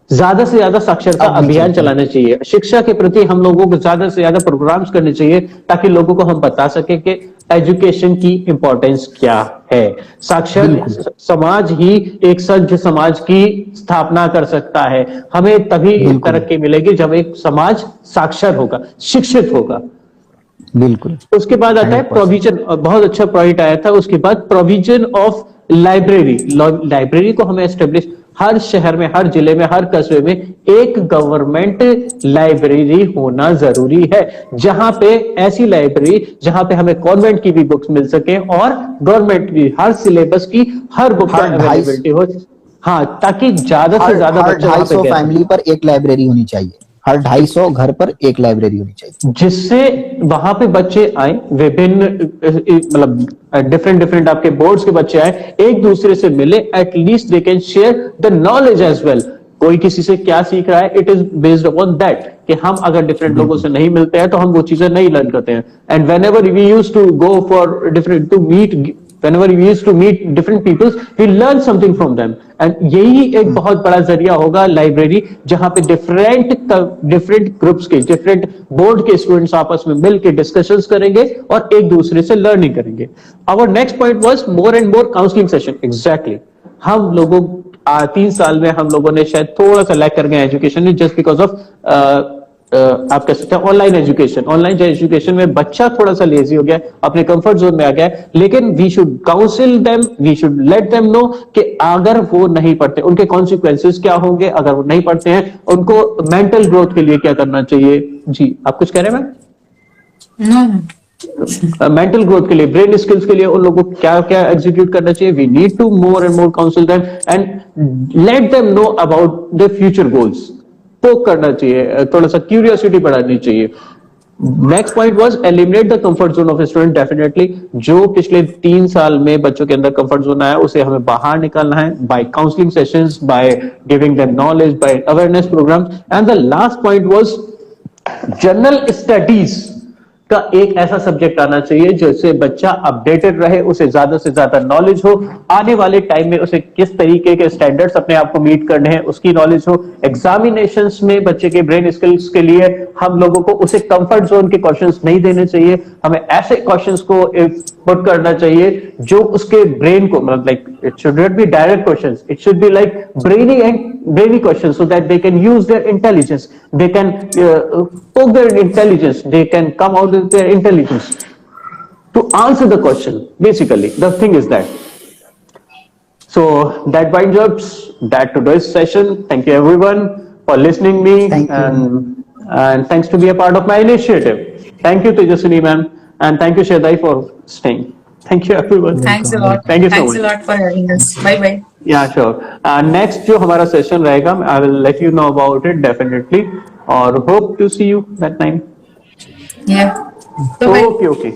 ज्यादा से ज्यादा साक्षरता अभियान चलाने चाहिए। शिक्षा के प्रति हम लोगों को ज्यादा से ज्यादा प्रोग्राम्स करने चाहिए, ताकि लोगों को हम बता सके कि एजुकेशन की इंपॉर्टेंस क्या है। साक्षर समाज ही एक सभ्य समाज की स्थापना कर सकता है। हमें तभी तरक्की मिलेगी जब एक समाज साक्षर होगा, शिक्षित होगा। बिल्कुल। उसके बाद आता है प्रोविजन, बहुत अच्छा पॉइंट आया था। उसके बाद प्रोविजन ऑफ लाइब्रेरी। लाइब्रेरी को हमें एस्टेब्लिश, हर शहर में, हर जिले में, हर कस्बे में एक गवर्नमेंट लाइब्रेरी होना जरूरी है, जहां पे ऐसी लाइब्रेरी जहां पे हमें कॉन्वेंट की भी बुक्स मिल सके और गवर्नमेंट की हर सिलेबस की हर बुक अवेलेबिलिटी हो। हाँ, ताकि ज्यादा से ज्यादा 250 फैमिली पर एक लाइब्रेरी होनी चाहिए, हर 250 घर पर एक लाइब्रेरी होनी चाहिए, जिससे वहां पे बच्चे आए, विभिन्न मतलब डिफरेंट आपके बोर्ड्स के बच्चे आए, एक दूसरे से मिले, at least they can share the knowledge as well. कोई किसी से क्या सीख रहा है, it is based upon that, कि हम अगर डिफरेंट लोगों से नहीं मिलते हैं तो हम वो चीजें नहीं लर्न करते हैं। And whenever we used to go for different to meet, whenever we used to meet different peoples, we learn something from them, and यही एक बहुत बड़ा जरिया होगा लाइब्रेरी, जहां पे डिफरेंट ग्रुप्स के, डिफरेंट बोर्ड के स्टूडेंट्स आपस में मिलकर डिस्कशंस करेंगे और एक दूसरे से लर्निंग करेंगे। Our next point was more and more counselling session. Exactly, हम लोगों 3 साल में हम लोगों ने शायद थोड़ा सा लैक कर गए एजुकेशन में, जस्ट बिकॉज ऑफ आप कह सकते हैं ऑनलाइन एजुकेशन। ऑनलाइन एजुकेशन में बच्चा थोड़ा सा लेजी हो गया, अपने कंफर्ट जोन में आ गया, लेकिन we should counsel them, we should let them know कि अगर वो नहीं पढ़ते उनके कॉन्सिक्वेंसेस क्या होंगे, अगर वो नहीं पढ़ते हैं उनको मेंटल ग्रोथ के लिए क्या करना चाहिए। जी, आप कुछ कह रहे हैं मैम? मेंटल ग्रोथ के लिए, ब्रेन स्किल्स के लिए उन लोगों को क्या क्या एग्जीक्यूट करना चाहिए। We need to more and more counsel them and let them know about the future goals. Poke करना चाहिए, थोड़ा सा क्यूरियोसिटी बढ़ानी चाहिए। Next point was eliminate the comfort zone of student. Definitely जो पिछले 3 साल में बच्चों के अंदर कंफर्ट जोन आया उसे हमें बाहर निकालना है, by counselling sessions, by giving them knowledge, by awareness program. And the last point was general studies का एक ऐसा सब्जेक्ट आना चाहिए जिससे बच्चा अपडेटेड रहे, उसे ज्यादा से ज्यादा नॉलेज हो, आने वाले टाइम में उसे किस तरीके के स्टैंडर्ड्स अपने आप को मीट करने हैं उसकी नॉलेज हो। एग्जामिनेशंस में बच्चे के ब्रेन स्किल्स के लिए हम लोगों को उसे कंफर्ट जोन के क्वेश्चंस नहीं देने चाहिए, हमें ऐसे क्वेश्चंस को पुट करना चाहिए जो उसके ब्रेन को, मतलब like it should not be direct questions, it should be like brainy questions so that they can use their intelligence, they can poke their intelligence, they can come out with their intelligence to answer the question. Basically the thing is that, so that winds up that today's session. Thank you everyone for listening me. Thank you. And thanks to be a part of my initiative. Thank you Tejaswini ma'am, and thank you Shadai for staying. Thank you everyone. Thanks a lot. Thank you so Thanks much. a lot for having us. Bye bye. Yeah, sure. Next जो हमारा session रहेगा, I will let you know about it definitely, और hope to see you that time. Yeah. So bye. Okay, okay.